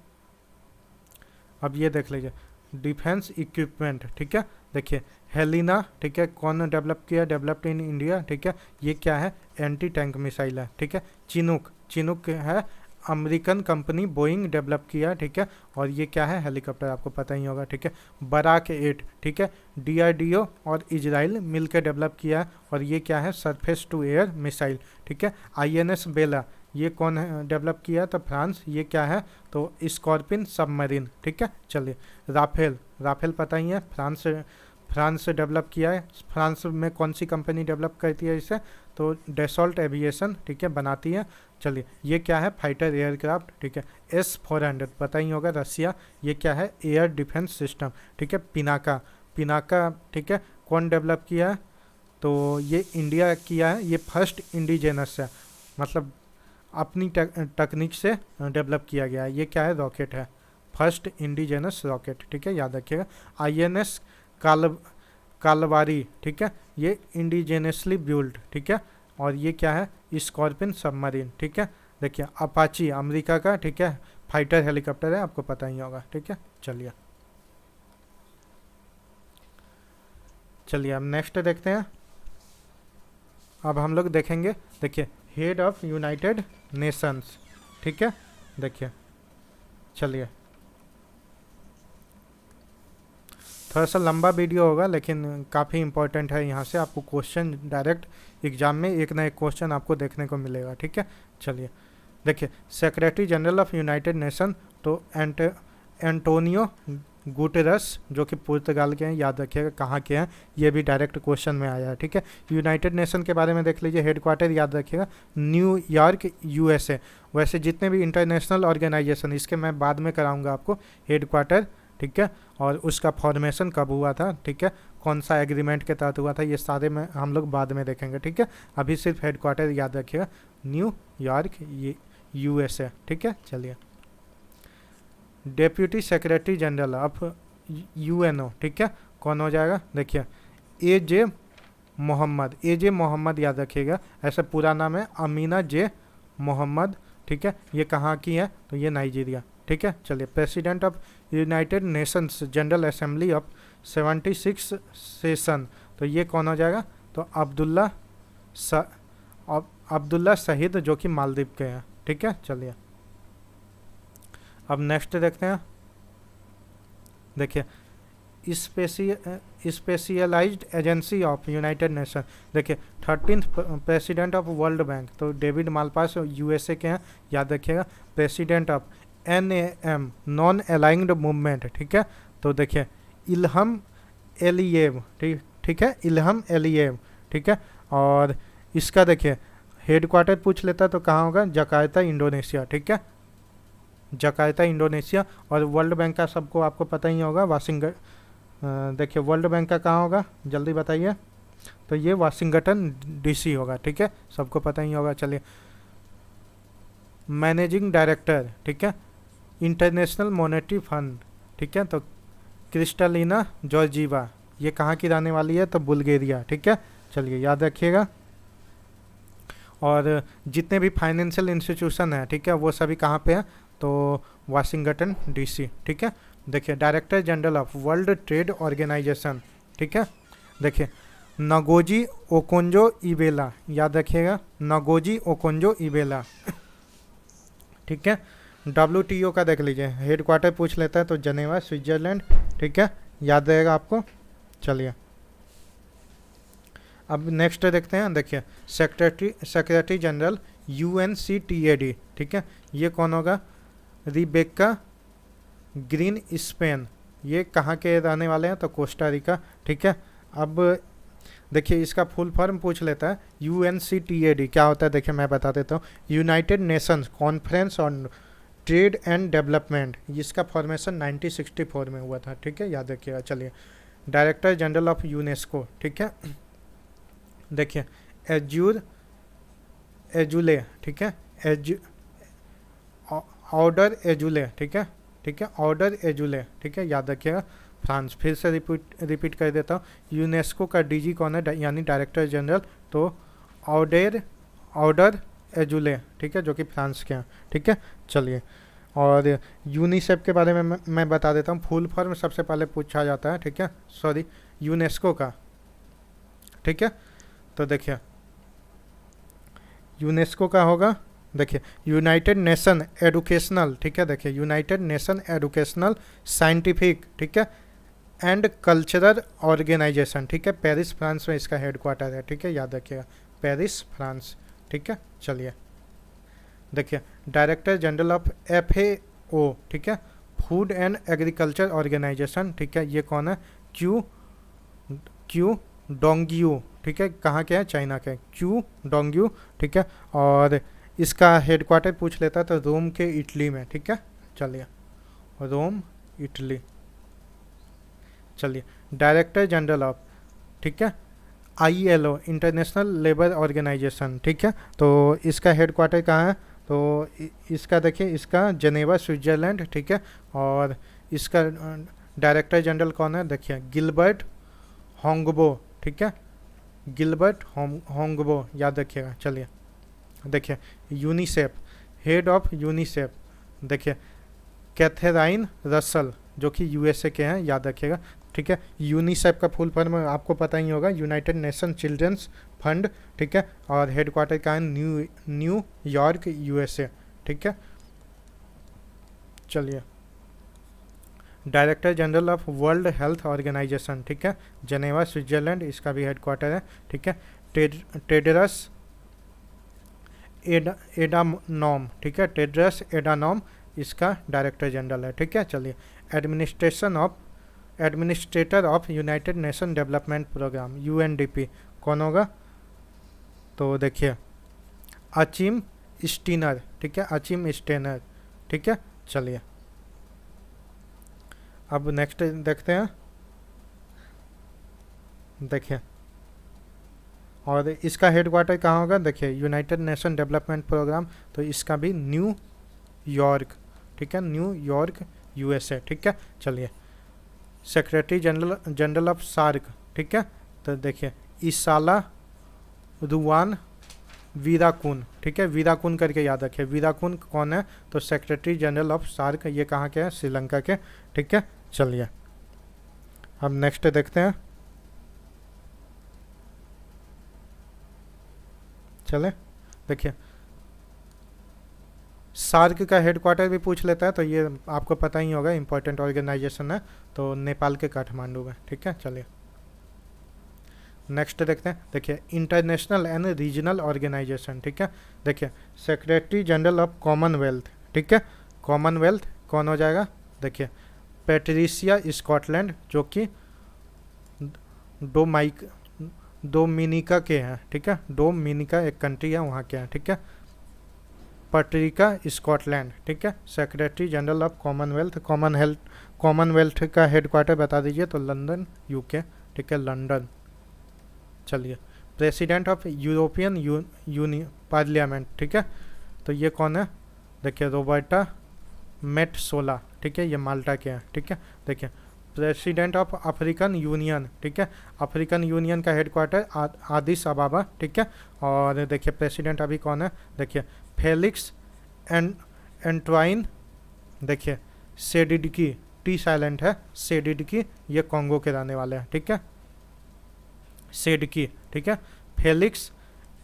अब ये देख लीजिए डिफेंस इक्विपमेंट, ठीक है, देखिए हेलिना, ठीक है, कौन डेवलप किया, डेवलप्ड इन इंडिया, ठीक है। ये क्या है, एंटी टैंक मिसाइल है, ठीक है। चिनूक है अमेरिकन कंपनी बोइंग डेवलप किया, ठीक है। और ये क्या है, हेलीकॉप्टर, आपको पता ही होगा, ठीक है। बराक 8, ठीक है, DRDO और इजराइल मिलकर डेवलप किया, और ये क्या है, सरफेस टू एयर मिसाइल, ठीक है। INS बेला, ये कौन है डेवलप किया, तो फ्रांस, ये क्या है, तो स्कॉर्पिन सबमरीन, ठीक है। चलिए राफेल पता ही है, फ्रांस से डेवलप किया है। फ्रांस में कौन सी कंपनी डेवलप करती है इसे, तो डेसॉल्ट एविएशन, ठीक है, बनाती है। चलिए ये क्या है, फाइटर एयरक्राफ्ट, ठीक है। S-400 पता ही होगा, रसिया, ये क्या है, एयर डिफेंस सिस्टम, ठीक है। पिनाका, ठीक है, कौन डेवलप किया है, तो ये इंडिया किया है, ये फर्स्ट इंडिजेनस है, मतलब अपनी तकनीक से डेवलप किया गया है। ये क्या है, रॉकेट है, फर्स्ट इंडिजेनस रॉकेट, ठीक है, याद रखिएगा। INS कालवारी, ठीक है, ये इंडिजेनसली बिल्ड, ठीक है। और ये क्या है, स्कॉर्पिन सबमरीन, ठीक है। देखिए अपाची अमेरिका का, ठीक है, फाइटर हेलीकॉप्टर है, आपको पता ही होगा, ठीक है। चलिए अब नेक्स्ट देखते हैं। अब हम लोग देखेंगे, देखिए हेड ऑफ यूनाइटेड नेशंस, ठीक है। देखिए चलिए थोड़ा सा लंबा वीडियो होगा लेकिन काफ़ी इंपॉर्टेंट है, यहाँ से आपको क्वेश्चन डायरेक्ट एग्जाम में एक ना एक क्वेश्चन आपको देखने को मिलेगा, ठीक है। चलिए देखिए secretary general of united nation, तो एंटोनियो गुटेरस, जो कि पुर्तगाल के हैं, याद रखिएगा कहाँ के हैं, ये भी डायरेक्ट क्वेश्चन में आया है, ठीक है। यूनाइटेड नेशन के बारे में देख लीजिए, हेडक्वार्टर याद रखिएगा न्यूयॉर्क USA। वैसे जितने भी इंटरनेशनल ऑर्गेनाइजेशन, इसके मैं बाद में कराऊंगा आपको हेडक्वार्टर, ठीक है, और उसका फॉर्मेशन कब हुआ था, ठीक है, कौन सा एग्रीमेंट के तहत हुआ था, ये सारे में हम लोग बाद में देखेंगे, ठीक है। अभी सिर्फ हेडक्वार्टर याद रखिएगा न्यूयॉर्क USA, ठीक है। चलिए deputy secretary general of UNO, ठीक है, कौन हो जाएगा, देखिए AJ मोहम्मद याद रखिएगा, ऐसा पूरा नाम है अमीना J मोहम्मद, ठीक है। ये कहाँ की है, तो ये नाइजीरिया, ठीक है। चलिए president of United Nations general assembly of 76 session, तो ये कौन हो जाएगा, तो अब्दुल्ला शहीद, जो कि मालदीव के हैं, ठीक है। चलिए अब नेक्स्ट देखते हैं। देखिए specialised agency of united nation, देखिए 13th president of world bank, तो डेविड मालपास USA के हैं, याद रखिएगा। President of NAM non aligned movement, ठीक है, तो देखिए इल्हम एलिएव, ठीक है, इल्हम एलिएव, ठीक है। और इसका देखिए हेडक्वार्टर पूछ लेता तो कहाँ होगा, जकार्ता इंडोनेशिया, ठीक है, जकार्ता इंडोनेशिया। और वर्ल्ड बैंक का सबको आपको पता ही होगा, वाशिंगटन, देखिए वर्ल्ड बैंक का कहाँ होगा, जल्दी बताइए, तो ये वाशिंगटन DC होगा, ठीक है, सबको पता ही होगा। चलिए मैनेजिंग डायरेक्टर, ठीक है, इंटरनेशनल मॉनेटरी फंड, ठीक है, तो क्रिस्टलिना जॉर्जीवा, ये कहाँ की रहने वाली है, तो बुल्गारिया, ठीक है। चलिए याद रखिएगा। और जितने भी फाइनेंशियल इंस्टीट्यूशन है, ठीक है, वो सभी कहाँ पे है, तो वाशिंगटन डीसी, ठीक है। देखिए director general of world trade organisation, ठीक है। देखिए नगोजी ओकोंजो इवेला, याद रखिएगा, नगोजी ओकोंजो इवेला, ठीक है। WTO का देख लीजिए, हेड क्वार्टर पूछ लेता है तो जनेवा स्विट्जरलैंड, ठीक है, याद रहेगा आपको। चलिए अब नेक्स्ट देखते हैं। देखिए सेक्रेटरी जनरल UNCTAD, ठीक है, ये कौन होगा, रिबेका ग्रीन स्पेन, ये कहाँ के रहने वाले हैं, तो कोस्टा रिका, ठीक है। अब देखिए इसका फुल फॉर्म पूछ लेता है, UNCTAD क्या होता है, देखिए मैं बता देता हूँ, United Nations conference on trade and development, इसका फॉर्मेशन 1964 में हुआ था, ठीक है, याद रखिएगा। चलिए डायरेक्टर जनरल ऑफ यूनेस्को, ठीक है। देखिए एजुले, ठीक है, ऑर्डर एजुले, ठीक है, ठीक है, ऑर्डर एजुले, ठीक है, याद रखिएगा, फ्रांस। फिर से रिपीट कर देता हूँ, यूनेस्को का DG कौन है, यानी डायरेक्टर जनरल, तो ऑर्डर एजुले, ठीक है, जो कि फ्रांस के हैं, ठीक है। चलिए और यूनिसेफ के बारे में मैं बता देता हूँ, फुल फॉर्म सबसे पहले पूछा जाता है, ठीक है, सॉरी यूनेस्को का, ठीक है। तो देखिए यूनेस्को का होगा, देखिए यूनाइटेड नेशन एडुकेशनल, ठीक है, देखिए यूनाइटेड नेशन एडुकेशनल साइंटिफिक, ठीक है, एंड कल्चरल ऑर्गेनाइजेशन, ठीक है, पेरिस फ्रांस में इसका हेड क्वार्टर है, ठीक है, याद रखिएगा, पेरिस फ्रांस, ठीक है। चलिए देखिए डायरेक्टर जनरल ऑफ FAO, ठीक है, फूड एंड एग्रीकल्चर ऑर्गेनाइजेशन, ठीक है, ये कौन है, क्यू डोंगयू, ठीक है, कहाँ के हैं, चाइना के, क्यू डोंगयू, ठीक है। और इसका हेड क्वार्टर पूछ लेता है तो रोम के इटली में, ठीक है। चलिए रोम इटली। चलिए डायरेक्टर जनरल ऑफ, ठीक है, ILO इंटरनेशनल लेबर ऑर्गेनाइजेशन, ठीक है, तो इसका हेड क्वार्टर कहाँ है, तो इसका देखिए, इसका जेनेवा स्विट्जरलैंड, ठीक है। और इसका डायरेक्टर जनरल कौन है, देखिए गिलबर्ट होंगबो, ठीक है, गिलबर्ट होंगबो, याद रखिएगा। चलिए देखिए यूनिसेफ, हेड ऑफ यूनिसेफ, देखिए कैथेराइन रसल, जो कि USA के हैं, याद रखिएगा, ठीक है। यूनिसेफ का फुल फॉर्म आपको पता ही होगा, यूनाइटेड नेशन चिल्ड्रंस फंड, ठीक है, और हेड क्वार्टर का है न्यूयॉर्क USA, ठीक है। चलिए director general of world health organisation, ठीक है, जेनेवा स्विट्जरलैंड, इसका भी हेड क्वार्टर है, ठीक है। टेड्रस एडानॉम, ठीक है, टेड्रस एडानॉम इसका डायरेक्टर जनरल है, ठीक है। चलिए administrator of united nation development programme UNDP कौन होगा, तो देखिए अचिम स्टीनर, ठीक है, अचिम स्टेनर, ठीक है। चलिए अब नेक्स्ट देखते हैं। देखिए और इसका हेड क्वार्टर कहाँ होगा, देखिए यूनाइटेड नेशन डेवलपमेंट प्रोग्राम, तो इसका भी न्यूयॉर्क, ठीक है, न्यूयॉर्क USA, ठीक है। चलिए सेक्रेटरी जनरल ऑफ सार्क, ठीक है, तो देखिए इसाला रुवान वीराकुन, ठीक है, वीराकुन करके याद रखिए, वीराकुन कौन है, तो सेक्रेटरी जनरल ऑफ सार्क, ये कहाँ के हैं, श्रीलंका के, ठीक है। चलिए अब नेक्स्ट देखते हैं। चले देखिए सार्क का हेड क्वार्टर भी पूछ लेता है, तो ये आपको पता ही होगा, इंपॉर्टेंट ऑर्गेनाइजेशन है, तो नेपाल के काठमांडू में, ठीक है। चलिए नेक्स्ट देखते हैं। देखिए इंटरनेशनल एंड रीजनल ऑर्गेनाइजेशन, ठीक है, देखिए सेक्रेटरी जनरल ऑफ कॉमनवेल्थ, ठीक है, कॉमनवेल्थ कौन हो जाएगा, देखिए पैट्रिसिया स्कॉटलैंड, जो कि डोमिनिका के हैं, ठीक है, डोमिनिका एक कंट्री है, वहाँ के हैं, ठीक है, पैट्रिका स्कॉटलैंड, ठीक है। सेक्रेटरी जनरल ऑफ कॉमनवेल्थ का हेड क्वार्टर बता दीजिए, तो लंदन UK, ठीक है, लंदन। चलिए president of European union parliament, ठीक है, तो ये कौन है, देखिए रोबर्टा मेटसोला, ठीक है, ये माल्टा के हैं, ठीक है। देखिए प्रेसिडेंट ऑफ अफ्रीकन यूनियन, ठीक है, अफ्रीकन यूनियन का हेडक्वार्टर आदिस अबाबा, ठीक है। और देखिए प्रेसिडेंट अभी कौन है, देखिए फेलिक्स एंटवाइन, देखिए सेडिडकी, टी साइलेंट है, सेडिडकी, ये कॉन्गो के रहने वाले हैं, ठीक है, सेडकी, ठीक है, फेलिक्स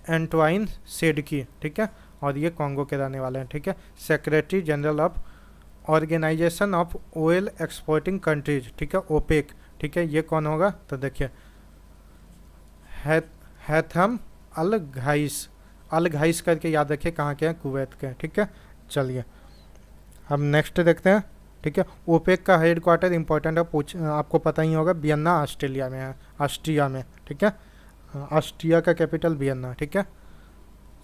एंटवाइन सेडकी, ठीक है, और ये कॉन्गो के रहने वाले हैं, ठीक है। Secretary general of organisation of oil exporting countries, ठीक है, ओपेक, ठीक है, ये कौन होगा, तो देखिए हैथम अल घाइस, अल घाइस करके याद रखिए कहाँ के हैं, कुवैत के, ठीक है। चलिए अब नेक्स्ट देखते हैं, ठीक है। ओपेक का हेड क्वार्टर इंपॉर्टेंट है, आपको पता ही होगा, वियन्ना ऑस्ट्रेलिया में है, ऑस्ट्रिया में, ठीक है, ऑस्ट्रिया का कैपिटल वियन्ना, ठीक है।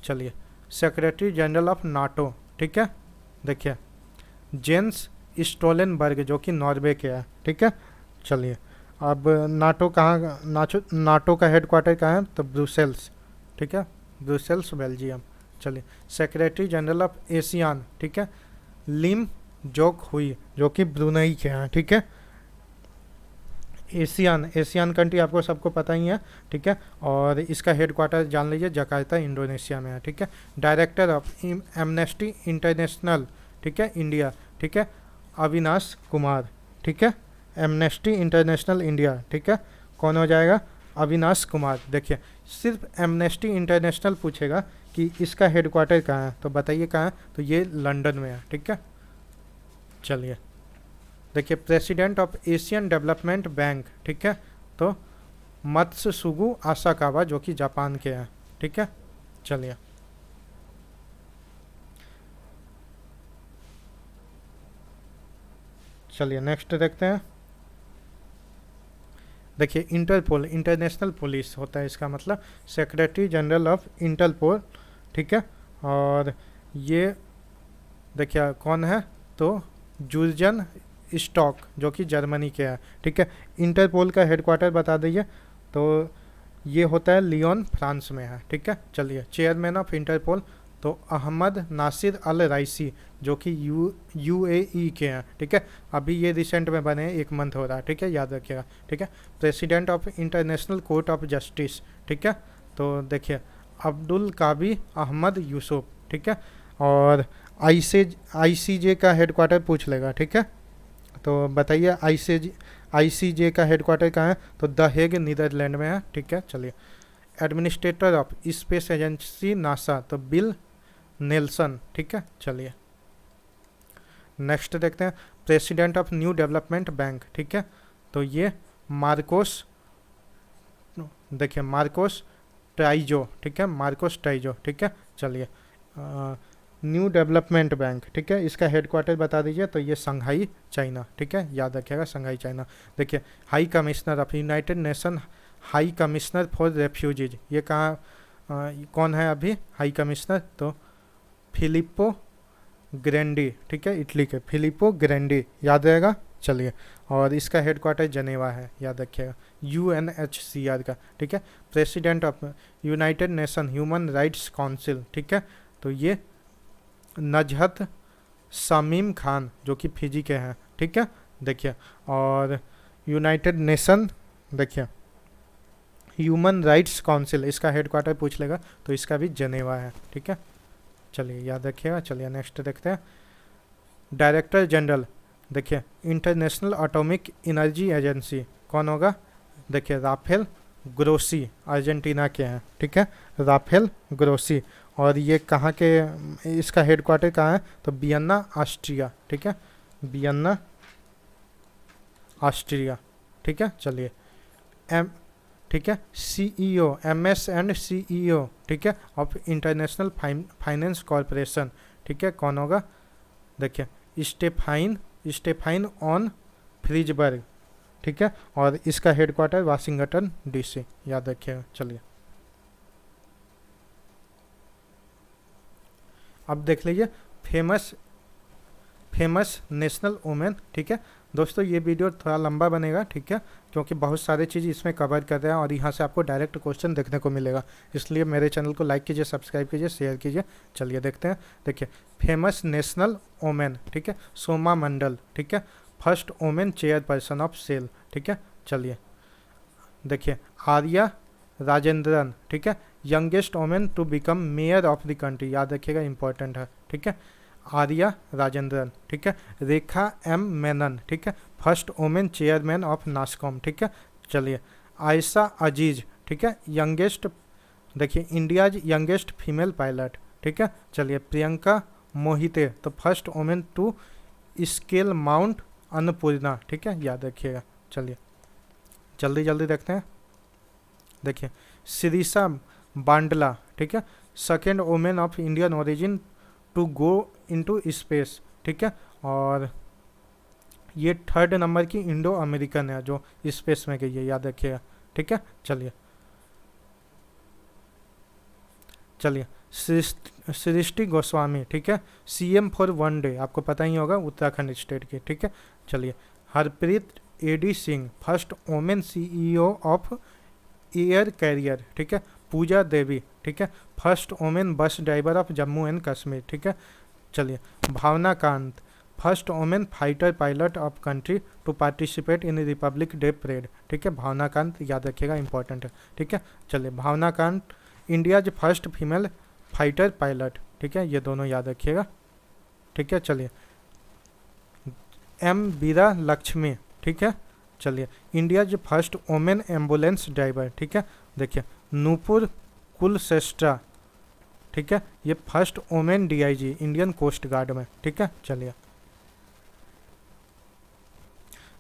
चलिए सेक्रेटरी जनरल ऑफ नाटो, ठीक है, देखिए जेंस स्टोलेनबर्ग जो कि नॉर्वे के है, ठीक है। चलिए अब नाटो कहाँ, नाटो का हेड क्वार्टर कहाँ है, तो ब्रुसेल्स, ठीक है, ब्रुसेल्स बेल्जियम। चलिए सेक्रेटरी जनरल ऑफ एशियान, ठीक है, लिम जोक हुई जो कि ब्रुनई के हैं, ठीक है। एशियन कंट्री आपको सबको पता ही है, ठीक है, और इसका हेड क्वार्टर जान लीजिए जकार्ता इंडोनेशिया में है, ठीक है। डायरेक्टर ऑफ एमनेस्टी इंटरनेशनल, ठीक है, इंडिया, ठीक है, अविनाश कुमार, ठीक है, एमनेस्टी इंटरनेशनल इंडिया, ठीक है, कौन हो जाएगा, अविनाश कुमार। देखिए सिर्फ एमनेस्टी इंटरनेशनल पूछेगा कि इसका हेड क्वार्टर कहाँ है, तो बताइए कहाँ है, तो ये लंदन में है, ठीक है। चलिए देखिए president of Asian development bank, ठीक है, तो मत्सुगु आसाकावा जो कि जापान के हैं, ठीक है। चलिए नेक्स्ट देखते हैं, देखिए इंटरपोल, इंटरनेशनल पुलिस होता है इसका मतलब, सेक्रेटरी जनरल ऑफ इंटरपोल, ठीक है। और ये देखिए कौन है, तो जूर्जन स्टॉक जो कि जर्मनी के है, ठीक है। इंटरपोल का हेडक्वार्टर बता दीजिए, तो ये होता है लियोन फ्रांस में है, ठीक है। चलिए चेयरमैन ऑफ इंटरपोल, तो अहमद नासिर अल राइसी जो कि यूएई के हैं, ठीक है, अभी ये रिसेंट में बने, 1 मंथ हो रहा है, ठीक है, याद रखिएगा, ठीक है। President of international court of justice, ठीक है, तो देखिए अब्दुल काबी अहमद यूसुफ, ठीक है। और आईसीजे का हेडक्वार्टर पूछ लेगा, ठीक है, तो बताइए आईसीजे का हेडक्वार्टर कहाँ है, तो द हेग नीदरलैंड में है, ठीक है। चलिए administrator of space agency NASA, तो बिल नेल्सन, ठीक है। चलिए नेक्स्ट देखते हैं, president of new development bank, ठीक है, तो ये मार्कोस, देखिए मार्कोस ट्राइजो, ठीक है, मार्कोस ट्राइजो, ठीक है। चलिए न्यू डेवलपमेंट बैंक, ठीक है, इसका हेडक्वार्टर बता दीजिए, तो ये संघाई चाइना, ठीक है, याद रखिएगा संघाई चाइना। देखिए high commissioner of united nation, high commissioner for refugees, ये कहाँ कौन है अभी हाई कमिश्नर, तो फिलिप्पो ग्रैंडी, ठीक है, इटली के फिलिप्पो ग्रैंडी, याद रहेगा। चलिए और इसका हेडक्वार्टर जनेवा है, याद रखिएगा, यूएनएचसीआर का, ठीक है। President of united nation human rights council, ठीक है, तो ये नजहत शामीम खान जो कि फिजी के हैं, ठीक है। देखिए और यूनाइटेड नेशन, देखिए ह्यूमन राइट्स काउंसिल, इसका हेडक्वार्टर पूछ लेगा, तो इसका भी जनेवा है, ठीक है। चलिए याद रखिएगा। चलिए नेक्स्ट देखते हैं, डायरेक्टर जनरल, देखिए इंटरनेशनल एटॉमिक एनर्जी एजेंसी, कौन होगा, देखिए राफेल ग्रोसी, अर्जेंटीना के हैं, ठीक है, राफेल ग्रोसी। और ये कहाँ के, इसका हेडक्वार्टर कहाँ है, तो वियन्ना ऑस्ट्रिया, ठीक है, वियन्ना ऑस्ट्रिया, ठीक है। चलिए ठीक है, सीईओ एमएस एंड सीईओ, ठीक है, ऑफ इंटरनेशनल फाइनेंस कॉरपोरेशन, ठीक है, कौन होगा, देखिए स्टेफाइन ऑन फ्रिजबर्ग, ठीक है, और इसका हेडक्वार्टर वाशिंगटन डीसी, याद रखिएगा। चलिए अब देख लीजिए फेमस नेशनल वुमेन, ठीक है। दोस्तों ये वीडियो थोड़ा लंबा बनेगा, ठीक है, क्योंकि बहुत सारी चीज़ इसमें कवर कर रहे हैं और यहाँ से आपको डायरेक्ट क्वेश्चन देखने को मिलेगा, इसलिए मेरे चैनल को लाइक कीजिए, सब्सक्राइब कीजिए, शेयर कीजिए। चलिए देखते हैं, देखिए फेमस नेशनल वुमेन, ठीक है, सोमा मंडल, ठीक है, first women chairperson of SAIL, ठीक है। चलिए देखिए, आर्या राजेंद्रन, ठीक है, youngest women to become mayor of the country, याद रखिएगा इंपॉर्टेंट है, ठीक है। आर्या राजेंद्रन, ठीक है। रेखा एम मेनन, ठीक है, first women chairman of NASSCOM, ठीक है। चलिए आयशा अजीज, ठीक है, यंगेस्ट, देखिए इंडियाज यंगेस्ट फीमेल पायलट, ठीक है। चलिए प्रियंका मोहिते, तो first women to scale mount Annapurna, ठीक है, याद रखिएगा। चलिए जल्दी जल्दी देखते हैं। देखिए शिरीषा बांडला, ठीक है, second women of Indian origin to go into space, ठीक है। और ये थर्ड नंबर की इंडो अमेरिकन है जो स्पेस में गई है, याद रखिएगा, ठीक है। चलिए चलिए सृष्टि गोस्वामी, ठीक है, सीएम फॉर वन डे, आपको पता ही होगा उत्तराखंड स्टेट की, ठीक है। चलिए Harpreet A D Singh, first women CEO of air carrier, ठीक है। पूजा देवी, ठीक है, first women bus driver of Jammu and Kashmir, ठीक है। चलिए Bhawana Kanth, first women fighter pilot of country to participate in Republic Day parade, ठीक है। भावना कांत, याद रखिएगा इंपॉर्टेंट है, ठीक है। चलिए Bhawana Kanth India's first female fighter pilot, ठीक है, ये दोनों याद रखिएगा, ठीक है। चलिए एम बीरा लक्ष्मी, ठीक है। चलिए India's first women ambulance driver, ठीक है। देखिए नूपुर कुलश्रेष्ठा, ठीक है, ये first women DIG Indian coast guard में, ठीक है। चलिए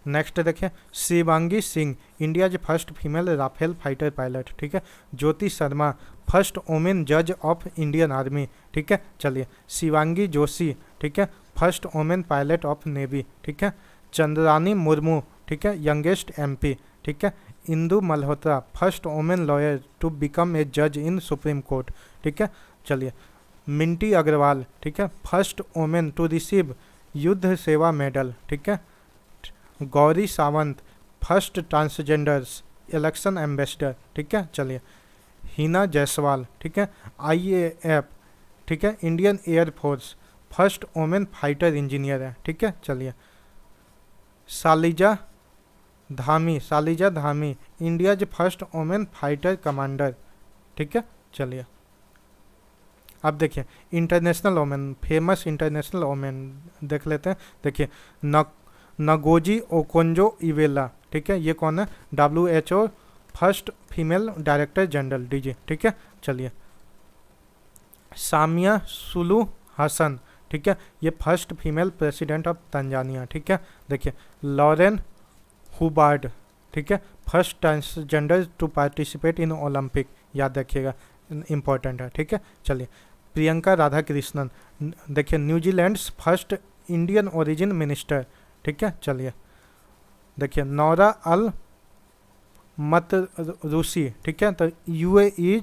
नेक्स्ट देखिए Shivangi Singh, India's first female Rafale fighter pilot, ठीक है। ज्योति शर्मा, फर्स्ट वोमेन जज ऑफ इंडियन आर्मी, ठीक है। चलिए शिवांगी जोशी, ठीक है, first women pilot of navy, ठीक है। चंद्रानी मुर्मू, ठीक है, यंगेस्ट एमपी, ठीक है। Indu Malhotra, first women lawyer to become a जज इन सुप्रीम कोर्ट, ठीक है। चलिए मिंटी अग्रवाल, ठीक है, फर्स्ट वोमेन टू रिसीव युद्ध सेवा मेडल, ठीक है। Gauri Sawant, first transgenders election ambassador, ठीक है। चलिए हिना जायसवाल, ठीक है, आईएएफ, ठीक है, Indian air force, first women fighter engineer है, ठीक है। चलिए Shaliza Dhami, India's first women fighter commander, ठीक है। चलिए अब देखिए international women, famous international women देख लेते हैं। देखिए नगोजी ओकोंजो इवेला, ठीक है, ये कौन है, WHO first female director general DG, ठीक है। चलिए सामिया सुलू हसन, ठीक है, ये first female president of Tanzania, ठीक है। देखिए लॉरेन हुबार्ड, ठीक है, first transgender to participate in Olympic, याद रखिएगा इंपॉर्टेंट है, ठीक है। चलिए प्रियंका राधा कृष्णन, देखिए New Zealand first Indian origin minister, ठीक है। चलिए देखिए नौरा अल मत रूसी, ठीक है, तो UAE,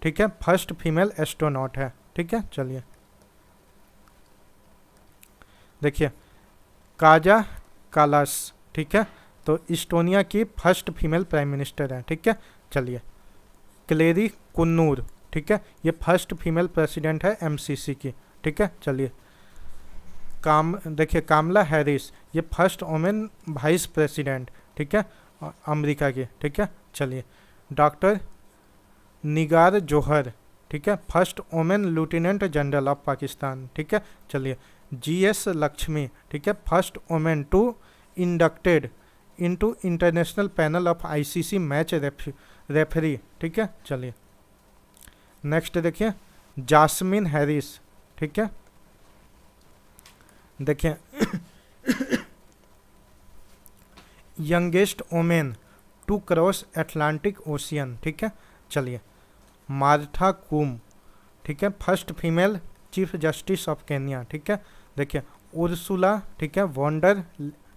ठीक है, फर्स्ट फीमेल एस्ट्रोनॉट है, ठीक है। चलिए देखिए काजा कालास, ठीक है, तो इस्टोनिया की फर्स्ट फीमेल प्राइम मिनिस्टर है, ठीक है। चलिए क्लेरी कुन्नूर, ठीक है, ये फर्स्ट फीमेल प्रेसिडेंट है MCC की, ठीक है। चलिए देखिए कामला हैरिस, ये फर्स्ट वोमेन वाइस प्रेसिडेंट, ठीक है, अमेरिका की, ठीक है। चलिए डॉक्टर निगार जोहर, ठीक है, first women lieutenant general of Pakistan, ठीक है। चलिए GS लक्ष्मी, ठीक है, first women to inducted into international panel of ICC match referee, ठीक है। चलिए नेक्स्ट देखिए जास्मिन हैरिस, ठीक है। देखिए youngest women to cross Atlantic ocean, ठीक है। चलिए मार्था कूम, ठीक है, first female chief justice of Kenya, ठीक है। देखिए उर्सुला, ठीक है, वॉन्डर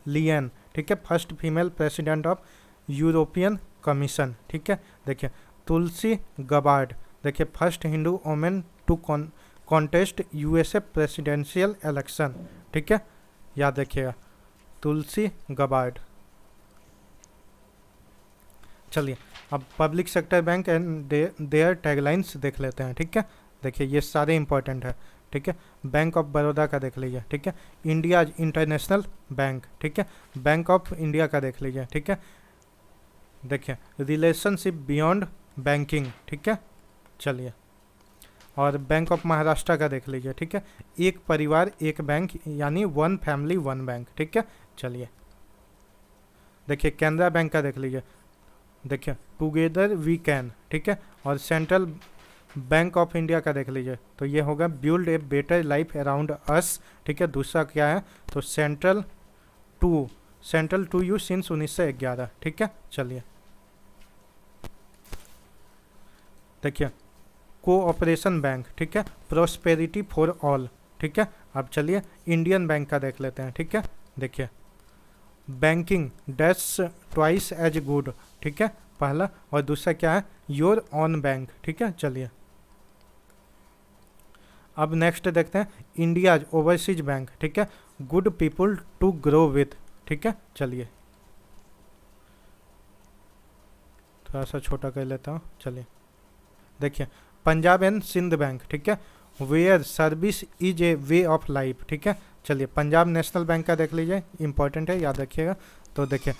लियन, ठीक है, first female president of European commission, ठीक है। देखिए तुलसी गबार्ड, देखिए first Hindu women to contest USA presidential election, ठीक है, याद रखिएगा तुलसी गबार्ड। चलिए अब public sector bank and their taglines देख लेते हैं, ठीक है। देखिए ये सारे इंपॉर्टेंट है, ठीक है। बैंक ऑफ बड़ौदा का देख लीजिए, ठीक है। इंडिया इंटरनेशनल बैंक, ठीक है। बैंक ऑफ इंडिया का देख लीजिए, ठीक है। देखिए रिलेशनशिप बियॉन्ड बैंकिंग, ठीक है। चलिए, और बैंक ऑफ महाराष्ट्र का देख लीजिए, ठीक है। एक परिवार एक बैंक, यानी वन फैमिली वन बैंक, ठीक है। चलिए, देखिए कैनरा बैंक का देख लीजिए, देखिए टुगेदर वी कैन, ठीक है। और सेंट्रल बैंक ऑफ इंडिया का देख लीजिए, तो ये होगा build a better life around us, ठीक है। दूसरा क्या है, तो सेंट्रल टू यू सिंस 1911, ठीक है। चलिए, देखिए कोऑपरेशन बैंक, ठीक है। प्रोस्पेरिटी फॉर ऑल, ठीक है। अब चलिए इंडियन बैंक का देख लेते हैं, ठीक है। देखिए banking dash twice as good, ठीक है, पहला। और दूसरा क्या है, योर ऑन बैंक, ठीक है। चलिए, अब नेक्स्ट देखते हैं इंडियाज ओवरसीज बैंक, ठीक है। Good people to grow with, ठीक है। चलिए, थोड़ा सा छोटा कर लेता हूँ। चलिए, देखिए पंजाब एंड सिंध बैंक, ठीक है। Where service is a way of life, ठीक है। चलिए, पंजाब नेशनल बैंक का देख लीजिए, इंपॉर्टेंट है, याद रखिएगा। तो देखिए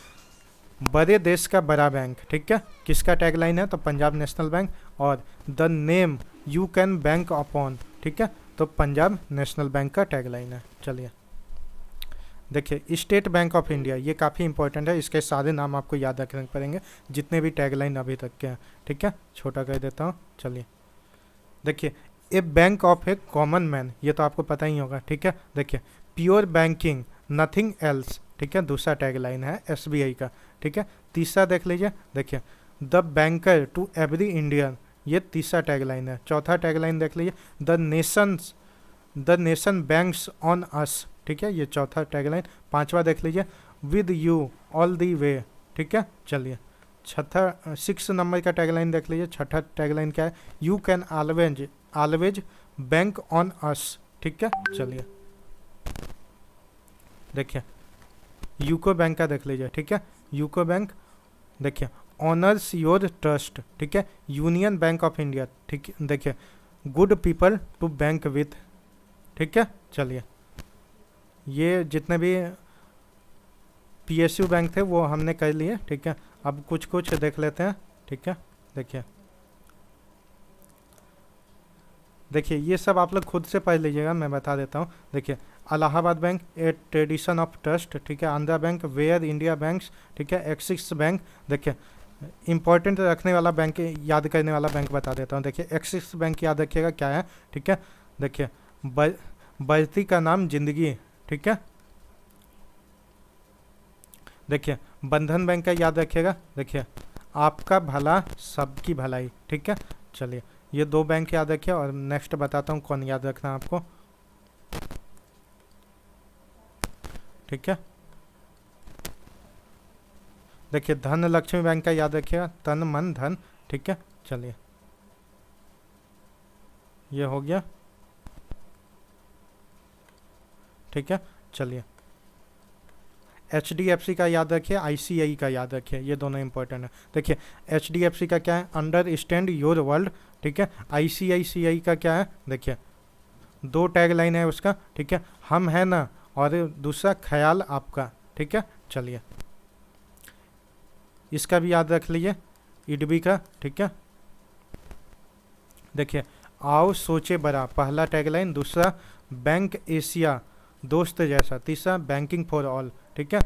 बड़े देश का बड़ा बैंक, ठीक है। किसका टैगलाइन है, तो पंजाब नेशनल बैंक। और the name you can bank upon, ठीक है, तो पंजाब नेशनल बैंक का टैगलाइन है। चलिए, देखिए स्टेट बैंक ऑफ इंडिया, ये काफ़ी इंपॉर्टेंट है, इसके सारे नाम आपको याद रखने पड़ेंगे जितने भी टैगलाइन अभी तक के हैं, ठीक है। छोटा कर देता हूँ। चलिए, देखिए a bank of a common man, ये तो आपको पता ही होगा, ठीक है। देखिए प्योर बैंकिंग नथिंग एल्स, ठीक है, दूसरा टैगलाइन है एसबीआई का, ठीक है। तीसरा देख लीजिए, देखिए the banker to every Indian, ये तीसरा टैगलाइन है। चौथा टैगलाइन देख लीजिए the nation banks on us, ठीक है, ये चौथा टैगलाइन। पांचवा देख लीजिए with you all the way, ठीक है। चलिए, छठा 6 नंबर का टैगलाइन देख लीजिए, छठा टैगलाइन क्या है, you can always bank on us, ठीक है। चलिए, देखिए यूको बैंक का देख लीजिए, ठीक है। यूको बैंक, देखिए ऑनर्स योर ट्रस्ट, ठीक है। यूनियन बैंक ऑफ इंडिया, ठीक है। देखिए good people to bank with, ठीक है। चलिए, ये जितने भी पीएसयू बैंक थे वो हमने कर लिए, ठीक है। अब कुछ कुछ देख लेते हैं, ठीक है। देखिए ये सब आप लोग खुद से पढ़ लीजिएगा, मैं बता देता हूँ। देखिए Allahabad bank a tradition of trust, ठीक है। Andhra bank where India banks, ठीक है। एक्सिस बैंक, देखिए इंपॉर्टेंट रखने वाला बैंक, याद करने वाला बैंक बता देता हूँ। देखिए एक्सिस बैंक याद रखिएगा क्या है, ठीक है। देखिए बढ़ती का नाम जिंदगी, ठीक है। देखिए बंधन बैंक का याद रखिएगा, देखिए आपका भला सबकी भलाई, ठीक है। चलिए, ये 2 बैंक याद रखिए, और नेक्स्ट बताता हूँ कौन याद रखना आपको, ठीक है। देखिए धन लक्ष्मी बैंक का याद रखिएगा, तन मन धन, ठीक है। चलिए, ये हो गया, ठीक है। चलिए, HDFC का याद रखिए, ICI का याद रखिए, ये दोनों इंपॉर्टेंट है। देखिए HDFC का क्या है, अंडरस्टैंड योर वर्ल्ड, ठीक है। ICICI का क्या है, देखिए 2 टैग लाइन है उसका, ठीक है। हम है ना, और दूसरा ख्याल आपका, ठीक है। चलिए, इसका भी याद रख लीजिए, IDB का, ठीक है। देखिए आओ सोचे बड़ा, पहला टैगलाइन। दूसरा बैंक एशिया दोस्त जैसा। तीसरा बैंकिंग फॉर ऑल, ठीक है।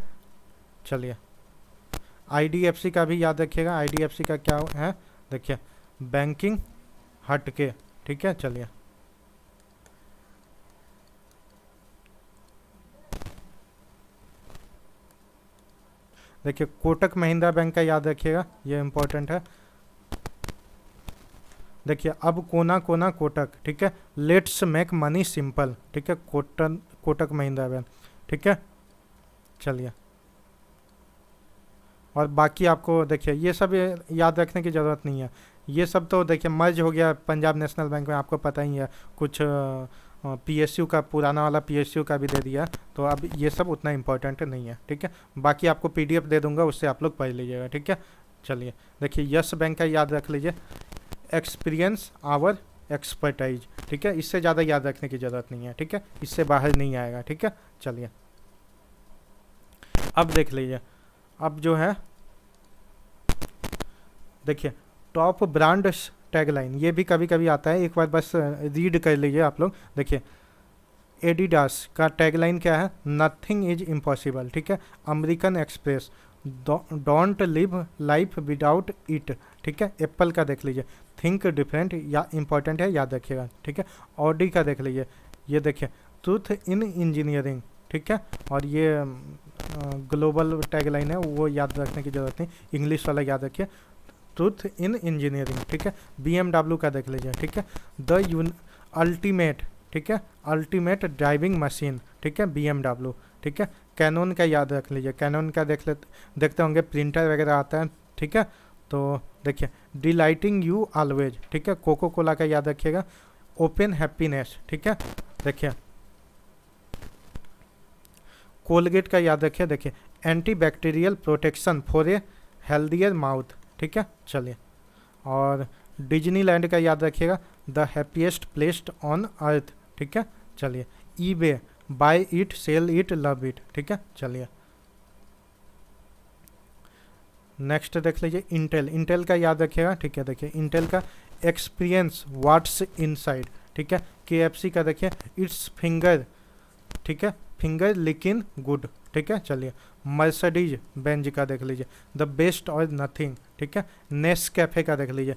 चलिए, IDFC का भी याद रखिएगा, IDFC का क्या है, देखिए बैंकिंग हट के, ठीक है। चलिए, देखिए कोटक महिंद्रा बैंक का याद रखिएगा, ये इंपॉर्टेंट है। देखिए अब कोना कोना कोटक, ठीक है। लेट्स मेक मनी सिंपल, ठीक है। कोटक महिंद्रा बैंक, ठीक है। चलिए, और बाकी आपको देखिए ये सब याद रखने की ज़रूरत नहीं है, ये सब तो देखिए मर्ज हो गया पंजाब नेशनल बैंक में, आपको पता ही है। कुछ PSU का, पुराना वाला PSU का भी दे दिया, तो अब ये सब उतना इम्पोर्टेंट नहीं है, ठीक है। बाकी आपको PDF दे दूंगा, उससे आप लोग पढ़ लीजिएगा, ठीक है। चलिए, देखिए यस बैंक का याद रख लीजिए, एक्सपीरियंस आवर एक्सपर्टाइज, ठीक है। इससे ज़्यादा याद रखने की ज़रूरत नहीं है, ठीक है, इससे बाहर नहीं आएगा, ठीक है। चलिए अब देख लीजिए, अब जो है देखिए टॉप ब्रांड टैगलाइन, ये भी कभी कभी आता है, एक बार बस रीड कर लीजिए आप लोग। देखिए एडिडास का टैगलाइन क्या है, नथिंग इज इम्पॉसिबल, ठीक है। American express, don't live life without it, ठीक है। एप्पल का देख लीजिए, थिंक डिफरेंट या इंपॉर्टेंट है, याद रखिएगा, ठीक है। ऑडी का देख लीजिए, ये देखिए ट्रूथ इन इंजीनियरिंग, ठीक है। और ये ग्लोबल टैगलाइन है, वो याद रखने की जरूरत नहीं, इंग्लिश वाला याद रखिए, ट्रूथ इन इंजीनियरिंग, ठीक है। BMW का देख लीजिए, ठीक है, द अल्टीमेट, ठीक है, अल्टीमेट ड्राइविंग मशीन, ठीक है, BMW, ठीक है। कैनन का याद रख लीजिए, कैनन का देखते होंगे प्रिंटर वगैरह आता है, ठीक है। तो देखिए डिलाइटिंग यू ऑलवेज, ठीक है। कोको कोला का याद रखिएगा, ओपन हैप्पीनेस, ठीक है। देखिए कोलगेट का याद रखिए, देखिए anti bacterial protection for a healthier mouth, ठीक है। चलिए और डिज्नीलैंड का याद रखिएगा, the happiest place on earth, ठीक है। चलिए eBay, buy it, sell it, love it, ठीक है। चलिए नेक्स्ट देख लीजिए इंटेल, इंटेल का याद रखिएगा, ठीक है। देखिए इंटेल का एक्सपीरियंस व्हाट्स इनसाइड, ठीक है। KFC का देखिए इट्स फिंगर, ठीक है, फिंगर लिकिन गुड, ठीक है। चलिए मर्सिडीज बेंज का देख लीजिए, द बेस्ट और नथिंग, ठीक है। नेस्कैफे का देख लीजिए,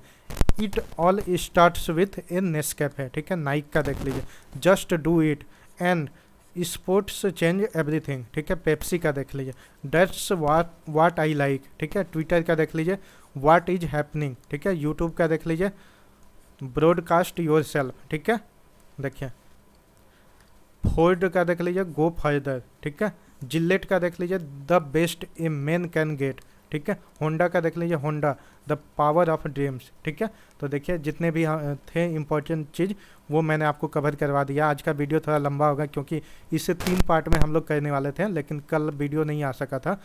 it all starts with A Nescafe, ठीक है। नाइक का देख लीजिए, just do it and sports change everything, ठीक है। पेप्सी का देख लीजिए, दैट्स व्हाट आई लाइक, ठीक है। ट्विटर का देख लीजिए, व्हाट इज हैपनिंग, ठीक है। यूट्यूब का देख लीजिए, ब्रॉडकास्ट योर सेल्फ, ठीक है। देखिए फोर्ड का देख लीजिए, गो फर्दर, ठीक है। जिलेट का देख लीजिए, the best a man can get, ठीक है। होंडा का देख लीजिए, Honda the power of dreams, ठीक है। तो देखिए जितने भी थे इंपॉर्टेंट चीज़ वो मैंने आपको कवर करवा दिया। आज का वीडियो थोड़ा लंबा होगा क्योंकि इसे 3 पार्ट में हम लोग करने वाले थे, लेकिन कल वीडियो नहीं आ सका था,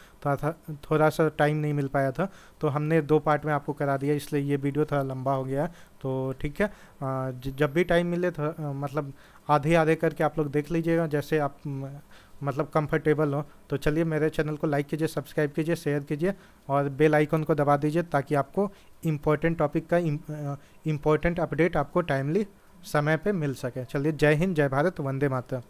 थोड़ा सा टाइम नहीं मिल पाया था, तो हमने 2 पार्ट में आपको करा दिया, इसलिए ये वीडियो थोड़ा लंबा हो गया। तो ठीक है, जब भी टाइम मिले मतलब आधे आधे करके आप लोग देख लीजिएगा, जैसे आप मतलब कंफर्टेबल हो। तो चलिए मेरे चैनल को लाइक कीजिए, सब्सक्राइब कीजिए, शेयर कीजिए और बेल आइकन को दबा दीजिए ताकि आपको इम्पोर्टेंट टॉपिक का इम्पोर्टेंट अपडेट आपको टाइमली समय पे मिल सके। चलिए जय हिंद, जय भारत, वंदे मातरम।